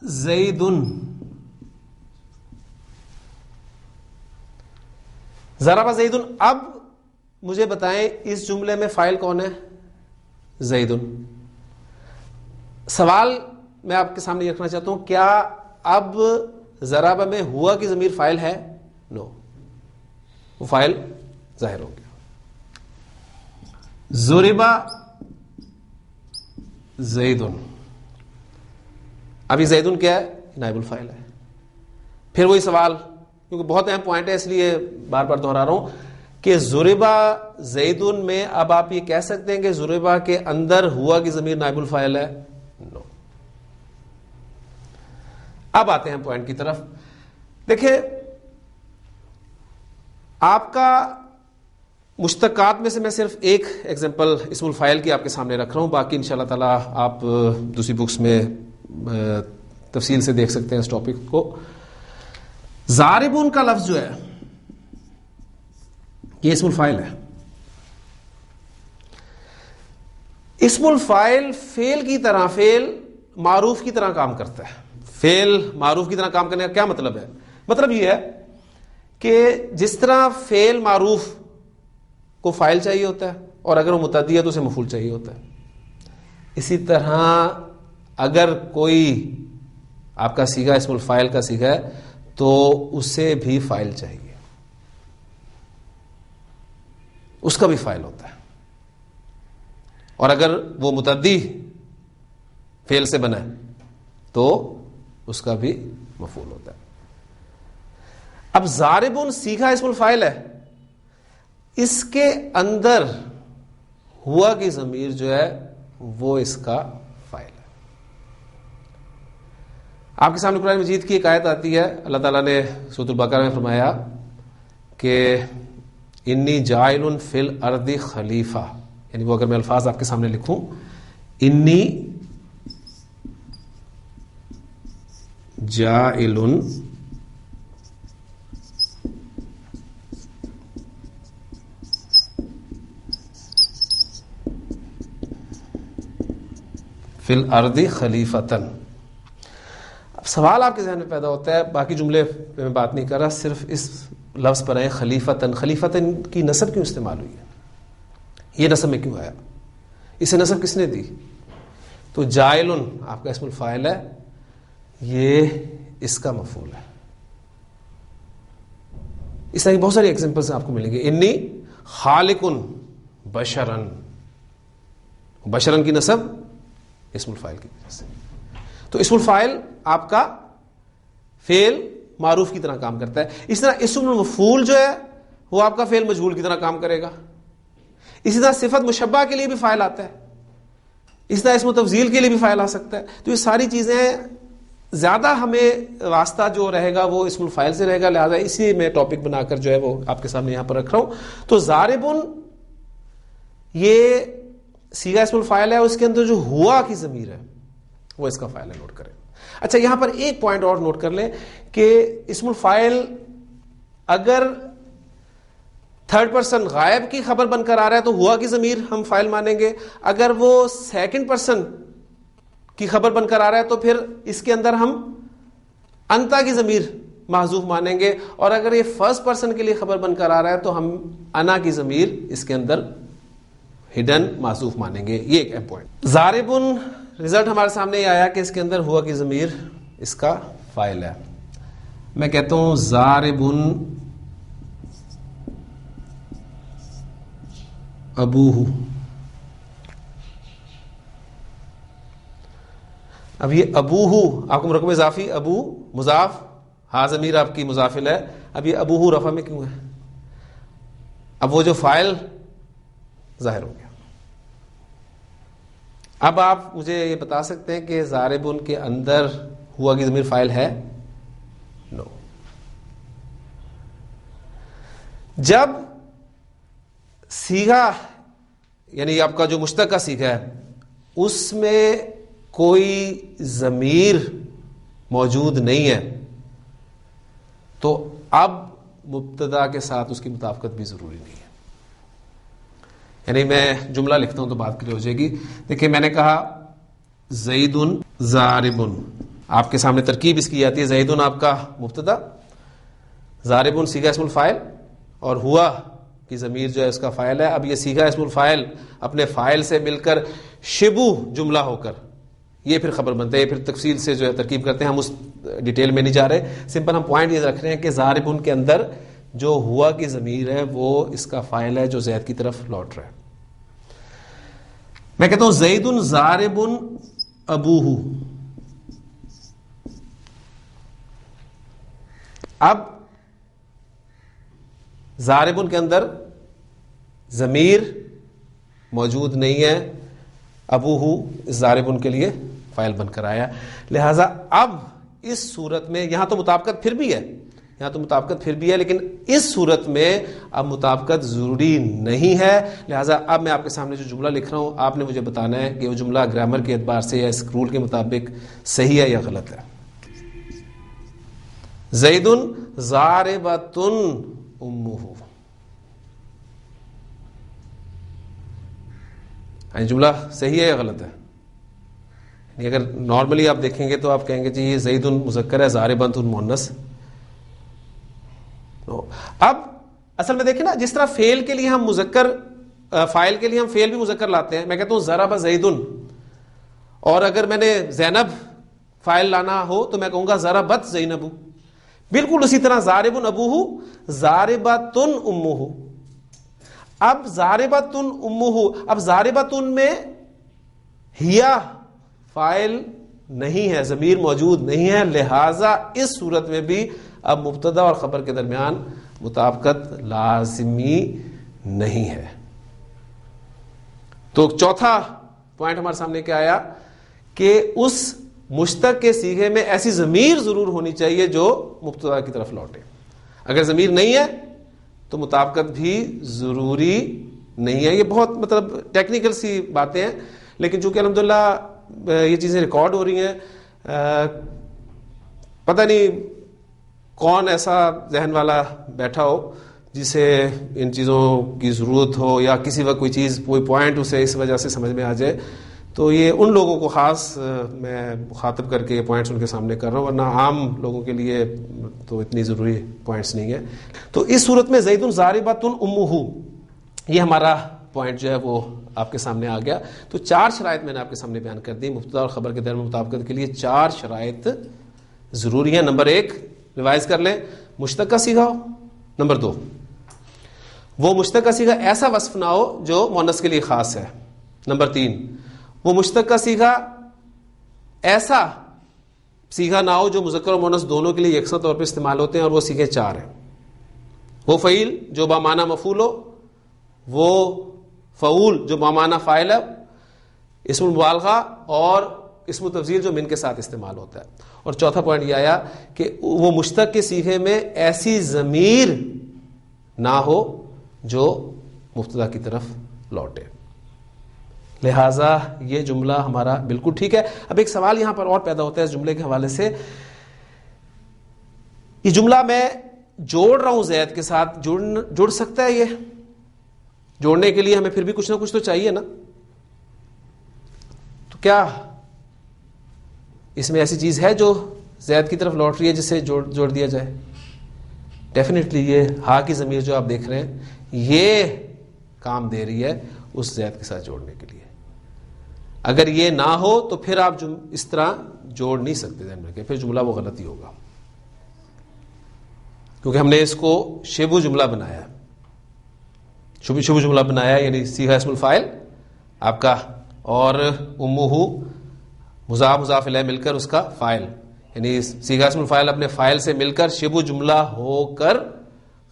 زیدن. ضربہ زیدن. اب مجھے بتائیں اس جملے میں فاعل کون ہے؟ زیدن. سوال میں آپ کے سامنے یہ رکھنا چاہتا ہوں، کیا اب ضربہ میں ہوا کی ضمیر فاعل ہے؟ نو، وہ فاعل ظاہر ہو گیا. ضربہ زیدن. ابھی زیدن کیا ہے؟ نائب الفاعل ہے. پھر وہی سوال، کیونکہ بہت اہم پوائنٹ ہے اس لیے بار بار دہرا رہا ہوں کہ ضربہ زیدن میں اب آپ یہ کہہ سکتے ہیں کہ ضربہ کے اندر ہوا کی ضمیر نائب الفاعل ہے؟ نو. اب آتے ہیں پوائنٹ کی طرف. دیکھیں آپ کا مشتقات میں سے میں صرف ایک ایگزامپل اسم الفاعل کی آپ کے سامنے رکھ رہا ہوں، باقی انشاءاللہ تعالی آپ دوسری بکس میں تفصیل سے دیکھ سکتے ہیں اس ٹاپک کو. ضاربون کا لفظ جو ہے یہ اسم الفاعل ہے. اسم الفاعل فعل کی طرح، فعل معروف کی طرح کام کرتا ہے. فعل معروف کی طرح کام کرنے کا کیا مطلب ہے؟ مطلب یہ ہے کہ جس طرح فعل معروف کو فاعل چاہیے ہوتا ہے اور اگر وہ متعدی ہے تو اسے مفعول چاہیے ہوتا ہے، اسی طرح اگر کوئی آپ کا صیغہ اسم الفاعل کا صیغہ ہے تو اسے بھی فاعل چاہیے، اس کا بھی فاعل ہوتا ہے، اور اگر وہ متعدی فعل سے بنا ہے تو اس کا بھی مفعول ہوتا ہے. اب ضاربون صیغہ اسم الفاعل ہے، اس کے اندر ہوا کی ضمیر جو ہے وہ اس کا فاعل ہے. آپ کے سامنے قرآن مجید کی ایک آیت آتی ہے، اللہ تعالیٰ نے سورۃ البقرہ میں فرمایا کہ انی جاعل فی الارض خلیفہ، یعنی وہ اگر میں الفاظ آپ کے سامنے لکھوں، انی جاعل فی الارض خلیفتن. اب سوال آپ کے ذہن میں پیدا ہوتا ہے، باقی جملے پہ میں بات نہیں کر رہا، صرف اس لفظ پر ہے خلیفتن. خلیفتن کی نسب کیوں استعمال ہوئی ہے؟ یہ نسب میں کیوں آیا؟ اسے نسب کس نے دی؟ تو جائلن آپ کا اسم الفاعل ہے، یہ اس کا مفعول ہے. اس طرح کی بہت ساری ایگزامپلس آپ کو ملیں گے. انی خالقن بشرن، بشرن کی نسب اسم الفاعل کی وجہ سے. تو اسم الفاعل آپ کا فعل معروف کی طرح کام کرتا ہے. اس طرح اسم المفعول جو ہے وہ آپ کا فعل مجہول کی طرح کام کرے گا. اسی طرح صفت مشبہ کے لیے بھی فاعل آتا ہے، اس طرح اسم تفضیل کے لیے بھی فاعل آ سکتا ہے. تو یہ ساری چیزیں زیادہ ہمیں واسطہ جو رہے گا وہ اسم الفاعل سے رہے گا، لہذا اسی میں ٹاپک بنا کر جو ہے وہ آپ کے سامنے یہاں پر رکھ رہا ہوں. تو ضاربن یہ صیغہ اسم الفاعل ہے، اور اس کے اندر جو ہوا کی ضمیر ہے وہ اس کا فاعل ہے. نوٹ کریں. اچھا یہاں پر ایک پوائنٹ اور نوٹ کر لیں کہ اسم الفاعل اگر تھرڈ پرسن غائب کی خبر بن کر آ رہا ہے تو ہوا کی ضمیر ہم فاعل مانیں گے. اگر وہ سیکنڈ پرسن کی خبر بن کر آ رہا ہے تو پھر اس کے اندر ہم انتا کی ضمیر محذوف مانیں گے، اور اگر یہ فرسٹ پرسن کے لیے خبر بن کر آ رہا ہے تو ہم انا کی ضمیر اس کے اندر ہڈن محذوف مانیں گے. یہ ایک پوائنٹ. ضاربن رزلٹ ہمارے سامنے یہ آیا کہ اس کے اندر ہوا کی ضمیر اس کا فاعل ہے. میں کہتا ہوں ضاربن ابوہ. اب یہ ابوہ آپ کو مرکب اضافی ابو مضاف، ہاں ضمیر آپ کی مضافل ہے. اب یہ ابوہ رفع میں کیوں ہے؟ اب وہ جو فاعل ظاہر ہو گیا. اب آپ مجھے یہ بتا سکتے ہیں کہ ضاربن کے اندر ہوا کی ضمیر فاعل ہے؟ نو. جب صیغہ یعنی آپ کا جو مشتقہ صیغہ ہے اس میں کوئی ضمیر موجود نہیں ہے تو اب مبتدا کے ساتھ اس کی مطابقت بھی ضروری نہیں ہے. یعنی میں جملہ لکھتا ہوں تو بات کلیئر ہو جائے گی. دیکھیں میں نے کہا زیدن ضاربن، آپ کے سامنے ترکیب اس کی آتی ہے. زیدن آپ کا مبتدا، ضاربن صیغہ اسم الفاعل، اور ہوا کی ضمیر جو ہے اس کا فاعل ہے. اب یہ صیغہ اسم الفاعل اپنے فاعل سے مل کر شبو جملہ ہو کر یہ پھر خبر بنتا ہے. یہ پھر تفصیل سے جو ہے ترکیب کرتے ہیں، ہم اس ڈیٹیل میں نہیں جا رہے. سمپل ہم پوائنٹ یہ رکھ رہے ہیں کہ ضاربن کے اندر جو ہوا کی ضمیر ہے وہ اس کا فاعل ہے جو زید کی طرف لوٹ رہا ہے. میں کہتا ہوں زیدن ضاربن ابوہ. اب ضاربن کے اندر ضمیر موجود نہیں ہے، ابوہ ضاربن کے لیے فاعل بن کر آیا. لہذا اب اس صورت میں یہاں تو مطابقت پھر بھی ہے یہاں تو مطابقت پھر بھی ہے، لیکن اس صورت میں اب مطابقت ضروری نہیں ہے. لہٰذا اب میں آپ کے سامنے جو جملہ لکھ رہا ہوں آپ نے مجھے بتانا ہے کہ وہ جملہ گرامر کے اعتبار سے یا اس رول کے مطابق صحیح ہے یا غلط ہے. زید ضاربۃ امہ، جملہ صحیح ہے یا غلط ہے؟ اگر نارملی آپ دیکھیں گے تو آپ کہیں گے جی یہ زید مذکر ہے، ضاربۃ مؤنث. اب اصل میں دیکھیں نا، جس طرح فعل کے لیے ہم مذکر، فاعل کے لیے ہم فعل بھی مذکر لاتے ہیں. میں کہتا ہوں ضرب زید، اور اگر میں نے زینب فاعل لانا ہو تو میں کہوں گا ضربت زینب. بالکل اسی طرح ضارب ابوہ ضاربۃ امہ. اب ضاربۃ امہ، اب ضاربۃ میں ہیا فاعل نہیں ہے، ضمیر موجود نہیں ہے، لہذا اس صورت میں بھی اب مبتدا اور خبر کے درمیان مطابقت لازمی نہیں ہے. تو چوتھا پوائنٹ ہمارے سامنے کیا آیا کہ اس مشتق کے صیغے میں ایسی ضمیر ضرور ہونی چاہیے جو مبتدا کی طرف لوٹے. اگر ضمیر نہیں ہے تو مطابقت بھی ضروری نہیں ہے. یہ بہت مطلب ٹیکنیکل سی باتیں ہیں، لیکن چونکہ الحمدللہ یہ چیزیں ریکارڈ ہو رہی ہیں، پتہ نہیں کون ایسا ذہن والا بیٹھا ہو جسے ان چیزوں کی ضرورت ہو، یا کسی وقت کوئی چیز، کوئی پوائنٹ اسے اس وجہ سے سمجھ میں آ جائے، تو یہ ان لوگوں کو خاص میں مخاطب کر کے یہ پوائنٹس ان کے سامنے کر رہا ہوں، ورنہ عام لوگوں کے لیے تو اتنی ضروری پوائنٹس نہیں ہیں. تو اس صورت میں زید ضاربۃ امہ، یہ ہمارا پوائنٹ جو ہے وہ آپ کے سامنے آ گیا. تو 4 شرائط میں نے آپ کے سامنے بیان کر دی مبتدا اور خبر کے درمیان مطابقت کے لیے. 4 شرائط ضروری ہیں. نمبر 1 ریوائز کر لیں، مشتق کا صیغہ ہو. نمبر 2 وہ مشتق کا صیغہ ایسا وصف نہ ہو جو مؤنث کے لیے خاص ہے. نمبر 3 وہ مشتق کا صیغہ ایسا صیغہ نہ ہو جو مذکر اور مؤنث دونوں کے لیے یکساں طور پر استعمال ہوتے ہیں، اور وہ صیغے 4 ہیں. وہ فعیل جو بامعنی مفعول ہو، وہ فعول جو بامعنی فاعل ہے، اسم المبالغہ اور اسم تفضیل جو من کے ساتھ استعمال ہوتا ہے. اور چوتھا پوائنٹ یہ آیا کہ وہ مشتق کے صیغے میں ایسی ضمیر نہ ہو جو مبتدا کی طرف لوٹے. لہٰذا یہ جملہ ہمارا بالکل ٹھیک ہے. اب ایک سوال یہاں پر اور پیدا ہوتا ہے اس جملے کے حوالے سے، یہ جملہ میں جوڑ رہا ہوں زید کے ساتھ، جڑ سکتا ہے؟ یہ جوڑنے کے لیے ہمیں پھر بھی کچھ نہ کچھ تو چاہیے نا. تو کیا اس میں ایسی چیز ہے جو زید کی طرف لوٹ رہی ہے جسے جوڑ دیا جائے؟ ڈیفینیٹلی یہ ہا کی ضمیر جو آپ دیکھ رہے ہیں یہ کام دے رہی ہے اس زید کے ساتھ جوڑنے کے لیے. اگر یہ نہ ہو تو پھر آپ اس طرح جوڑ نہیں سکتے، ذہن میں رکھیں، پھر جملہ وہ غلط ہی ہوگا، کیونکہ ہم نے اس کو شبہ جملہ بنایا، شبہ جملہ بنایا، یعنی صیغہ اسم الفاعل آپ کا اور امہ مضاف مضاف الیہ مل کر اس کا فاعل، یعنی صیغہ اسم الفاعل اپنے فاعل سے مل کر شبہ جملہ ہو کر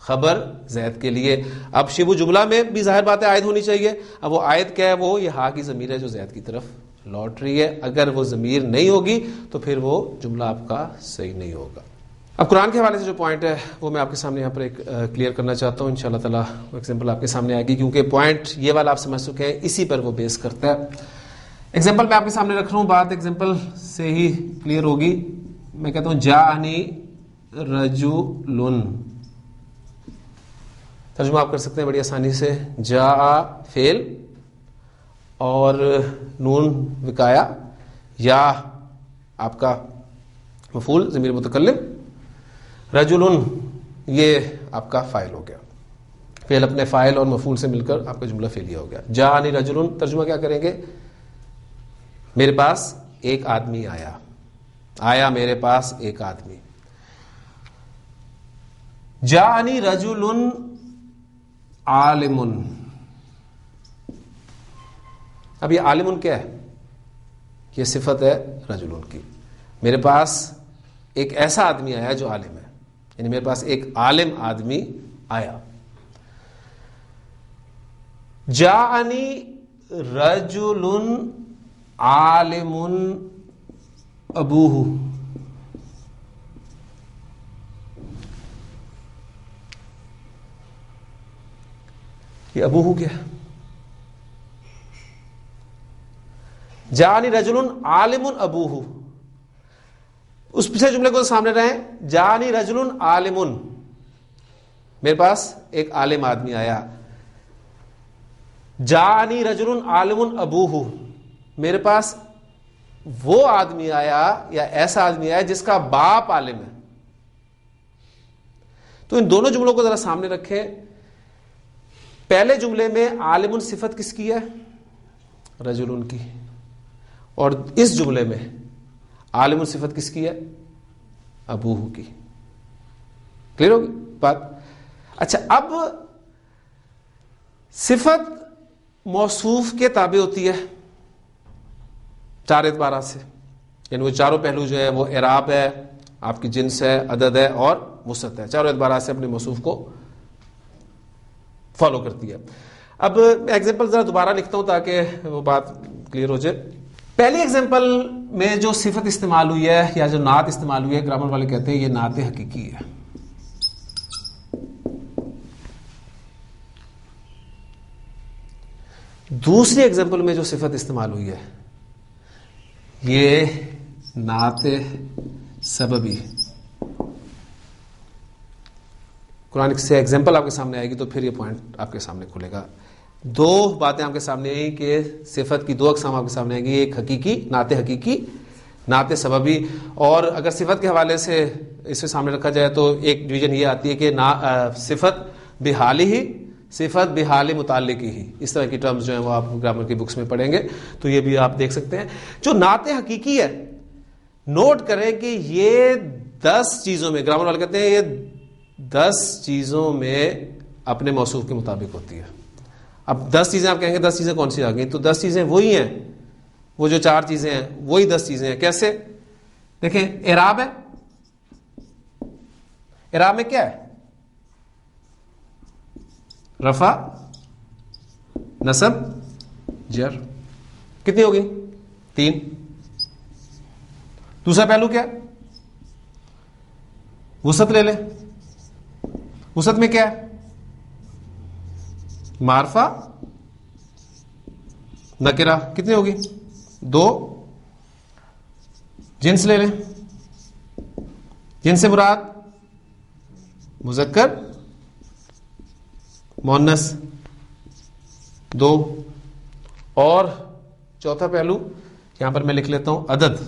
خبر زید کے لیے. اب شبہ جملہ میں بھی ظاہر بات ہے عائد ہونی چاہیے. اب وہ عائد کیا ہے؟ وہ یہ ہا کی ضمیر ہے جو زید کی طرف لوٹ رہی ہے. اگر وہ ضمیر نہیں ہوگی تو پھر وہ جملہ آپ کا صحیح نہیں ہوگا. اب قرآن کے حوالے سے جو پوائنٹ ہے وہ میں آپ کے سامنے یہاں پر ایک کلیئر کرنا چاہتا ہوں. انشاءاللہ تعالی وہ ایگزامپل آپ کے سامنے آئے گی، کیونکہ پوائنٹ یہ والا آپ سمجھ چکے ہیں، اسی پر وہ بیس کرتا ہے. ایگزامپل میں آپ کے سامنے رکھ رہا ہوں، بات ایگزامپل سے ہی کلیئر ہوگی. میں کہتا ہوں جاءنی رجل، ترجمہ آپ کر سکتے ہیں بڑی آسانی سے. جاء فعل اور نون وقایا، یا آپ کا مفعول ضمیر متکلم، رجل یہ آپ کا فاعل ہو گیا. فعل اپنے فاعل اور مفعول سے مل کر آپ کا جملہ فعلیہ ہو گیا. جاءنی رجل، ترجمہ کیا کریں گے؟ میرے پاس ایک آدمی آیا میرے پاس ایک آدمی. جاءنی رجل عالم. اب یہ عالم کیا ہے؟ یہ صفت ہے رجل کی. میرے پاس ایک ایسا آدمی آیا جو عالم ہے، یعنی میرے پاس ایک عالم آدمی آیا. جاءنی رجل عالم ابوہ. یہ ابوہ کیا ہے؟ جانی رجل عالم ابوہ، اس پچھلے جملے کو سامنے رہیں، جانی رجل عالم، میرے پاس ایک عالم آدمی آیا. جانی رجل عالم ابوہ، میرے پاس وہ آدمی آیا یا ایسا آدمی آیا جس کا باپ عالم ہے. تو ان دونوں جملوں کو ذرا سامنے رکھیں. پہلے جملے میں عالم صفت کس کی ہے؟ رجل کی. اور اس جملے میں عالم صفت کس کی ہے؟ ابوہ کی. کلیئر ہوگی بات؟ اچھا، اب صفت موصوف کے تابع ہوتی ہے چار اعتبارات سے، یعنی وہ چاروں پہلو جو ہے وہ اعراب ہے، آپ کی جنس ہے، عدد ہے اور وسعت ہے. چاروں اعتبارات سے اپنے موصوف کو فالو کرتی ہے. اب میں ایگزامپل ذرا دوبارہ لکھتا ہوں تاکہ وہ بات کلیئر ہو جائے. پہلی ایگزامپل میں جو صفت استعمال ہوئی ہے یا جو نعت استعمال ہوئی ہے، گرامر والے کہتے ہیں یہ نعت حقیقی ہے. دوسری ایگزامپل میں جو صفت استعمال ہوئی ہے یہ نعت سببی. قرآن سے ایگزامپل آپ کے سامنے آئے گی تو پھر یہ پوائنٹ آپ کے سامنے کھلے گا. دو باتیں آپ کے سامنے آئی کہ صفت کی دو اقسام آپ کے سامنے آئے گی، ایک حقیقی نعت حقیقی، نعت سببی. اور اگر صفت کے حوالے سے اسے سامنے رکھا جائے تو ایک ڈویژن یہ آتی ہے کہ صفت بحالی ہی، صفت بحال متعلقی ہی. اس طرح کی ٹرمز جو ہیں وہ آپ گرامر کی بکس میں پڑھیں گے تو یہ بھی آپ دیکھ سکتے ہیں. جو نعت حقیقی ہے، نوٹ کریں کہ یہ 10 چیزوں میں، گرامر والے کہتے ہیں یہ 10 چیزوں میں اپنے موصوف کے مطابق ہوتی ہے. اب 10 چیزیں آپ کہیں گے 10 چیزیں کون سی آ گئیں؟ تو 10 چیزیں وہی ہیں، وہ جو 4 چیزیں ہیں وہی 10 چیزیں ہیں. کیسے؟ دیکھیں، اعراب ہے. اعراب میں کیا ہے؟ رفع، نصب، جر. کتنی ہو گئی؟ 3. دوسرا پہلو کیا؟ وسعت لے لیں. وسعت میں کیا ہے؟ معرفہ، نکرہ. کتنی ہوگی؟ 2. جنس لے لیں. جنس سے مراد مذکر، مؤنث. 2. اور چوتھا پہلو یہاں پر میں لکھ لیتا ہوں، عدد.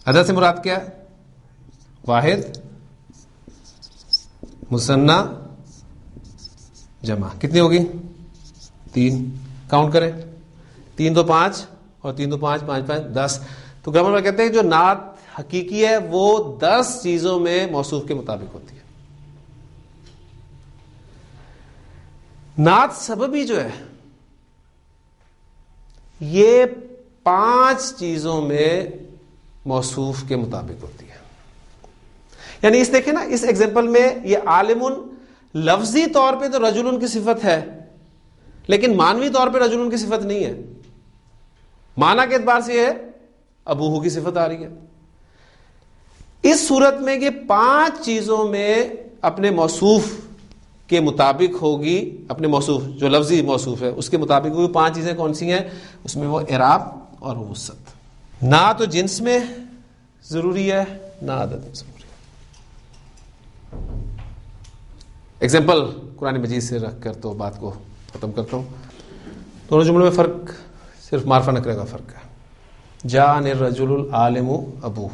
عدد سے مراد کیا ہے؟ واحد، مثنی، جمع. کتنی ہوگی؟ 3. کاؤنٹ کریں. 3 2 5 اور 3 2 5 5 5 10. تو گرامر میں کہتے ہیں کہ جو نعت حقیقی ہے وہ 10 چیزوں میں موصوف کے مطابق ہوتی ہے. نعت سببی جو ہے یہ 5 چیزوں میں موصوف کے مطابق ہوتی ہے. یعنی اس دیکھیں نا، اس ایگزامپل میں یہ عالم لفظی طور پہ تو رجل کی صفت ہے لیکن معنوی طور پہ رجل کی صفت نہیں ہے. معنی کے اعتبار سے یہ ابوہ کی صفت آ رہی ہے. اس صورت میں یہ 5 چیزوں میں اپنے موصوف کے مطابق ہوگی. اپنے موصوف جو لفظی موصوف ہے اس کے مطابق ہوگی. 5 چیزیں کون سی ہیں؟ اس میں وہ اعراب اور وسعت. نہ تو جنس میں ضروری ہے نہ عدد میں ضروری ہے. ایگزامپل قرآن مجید سے رکھ کر تو بات کو ختم کرتا ہوں. دونوں جملوں میں فرق صرف معرفہ نکرے کا فرق ہے. جاء الرجل العالم ابوہ.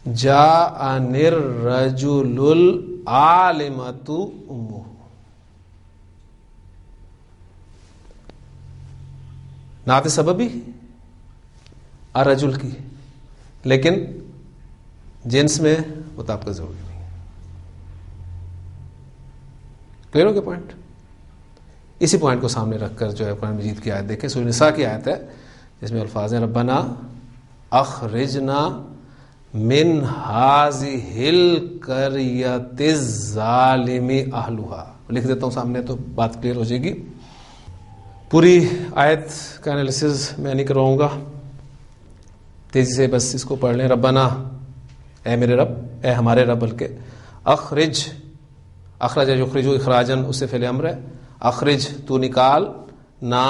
جاء الرجل العالمۃ امہ. نعت سببی الرجل کی، لیکن جنس میں مطابقت ضروری نہیں ہے. کلیئر ہو گیا پوائنٹ؟ اسی پوائنٹ کو سامنے رکھ کر جو ہے قرآن مجید کی آیت دیکھیں. سورہ نساء کی آیت ہے جس میں الفاظ ہیں ربنا اخرجنا من هذه القرية الظالم اهلها. لکھ دیتا ہوں سامنے تو بات کلیئر ہو جائے گی. پوری آیت کا انالیسز میں نہیں کرواؤں گا, تیزی سے بس اس کو پڑھ لیں. ربنا, اے میرے رب, اے ہمارے رب, بلکہ اخرج, اخرج یخرج اخراجن اس سے فعل امر ہے. اخرج تو نکال, نہ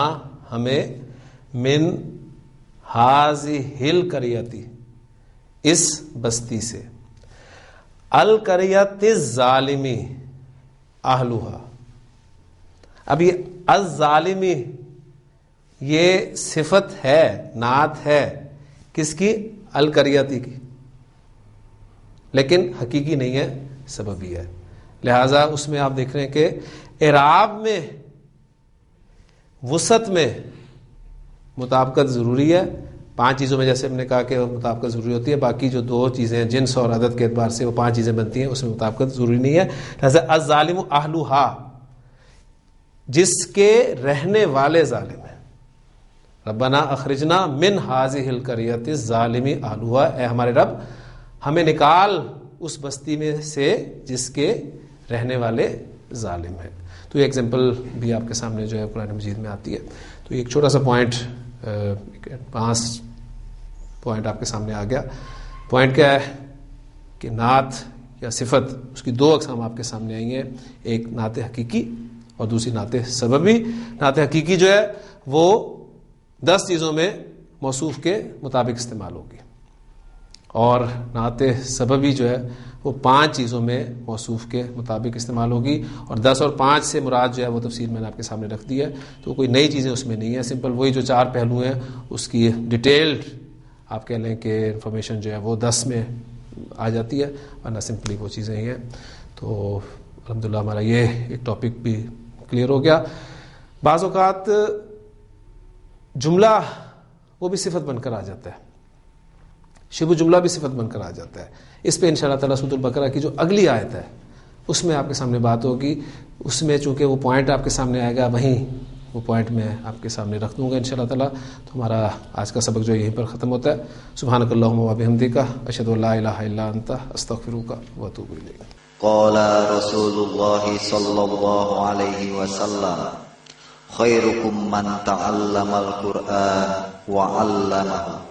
ہمیں, من هذه القرية اس بستی سے, القریۃ الظالمی اہلھا. اب یہ الظالمی یہ صفت ہے, نعت ہے کس کی؟ القریتی کی, لیکن حقیقی نہیں ہے, سببی ہے. لہذا اس میں آپ دیکھ رہے ہیں کہ اعراب میں وسعت میں مطابقت ضروری ہے. 5 چیزوں میں جیسے ہم نے کہا کہ مطابقت ضروری ہوتی ہے, باقی جو 2 چیزیں ہیں جنس اور عدد کے اعتبار سے وہ 5 چیزیں بنتی ہیں, اس میں مطابقت ضروری نہیں ہے. لہذا الظالم اہلھا, جس کے رہنے والے ظالم ہیں. ربنا اخرجنا من هذه القرية الظالم اهلها, اے ہمارے رب ہمیں نکال اس بستی میں سے جس کے رہنے والے ظالم ہیں. تو یہ ایگزامپل بھی آپ کے سامنے جو ہے قرآن مجید میں آتی ہے. تو ایک چھوٹا سا پوائنٹ, 5 پوائنٹ آپ کے سامنے آ گیا. پوائنٹ کیا ہے کہ نعت یا صفت, اس کی 2 اقسام آپ کے سامنے آئی ہیں. ایک نعت حقیقی اور دوسری نعت سببی. نعت حقیقی جو ہے وہ 10 چیزوں میں موصوف کے مطابق استعمال ہوگی, اور نعت سببی جو ہے وہ 5 چیزوں میں موصوف کے مطابق استعمال ہوگی. اور 10 اور 5 سے مراد جو ہے وہ تفصیل میں نے آپ کے سامنے رکھ دی ہے, تو کوئی نئی چیزیں اس میں نہیں ہیں. سمپل وہی جو 4 پہلو ہیں اس کی ڈیٹیلڈ آپ کہہ لیں کہ انفارمیشن جو ہے وہ 10 میں آ جاتی ہے, ورنہ سمپلی وہ چیزیں ہی ہیں. تو الحمدللہ ہمارا یہ ایک ٹاپک بھی کلیئر ہو گیا. بعض اوقات جملہ وہ بھی صفت بن کر آ جاتا ہے, شبہ جملہ بھی صفت بن کر آ جاتا ہے. اس پہ انشاءاللہ تعالیٰ سورۃ البقرہ کی جو اگلی آیت ہے اس میں آپ کے سامنے بات ہوگی. اس میں چونکہ وہ پوائنٹ آپ کے سامنے آئے گا, وہیں وہ پوائنٹ میں آپ کے سامنے رکھ دوں گا انشاءاللہ تعالیٰ. تو ہمارا آج کا سبق جو یہیں پر ختم ہوتا ہے. سبحانک اللہم و بحمدک, اشہد ان لا الہ الا انت, استغفرک و اتوب الیک. قال رسول الله صلى الله عليه وسلم خيركم من تعلم القرآن وعلمه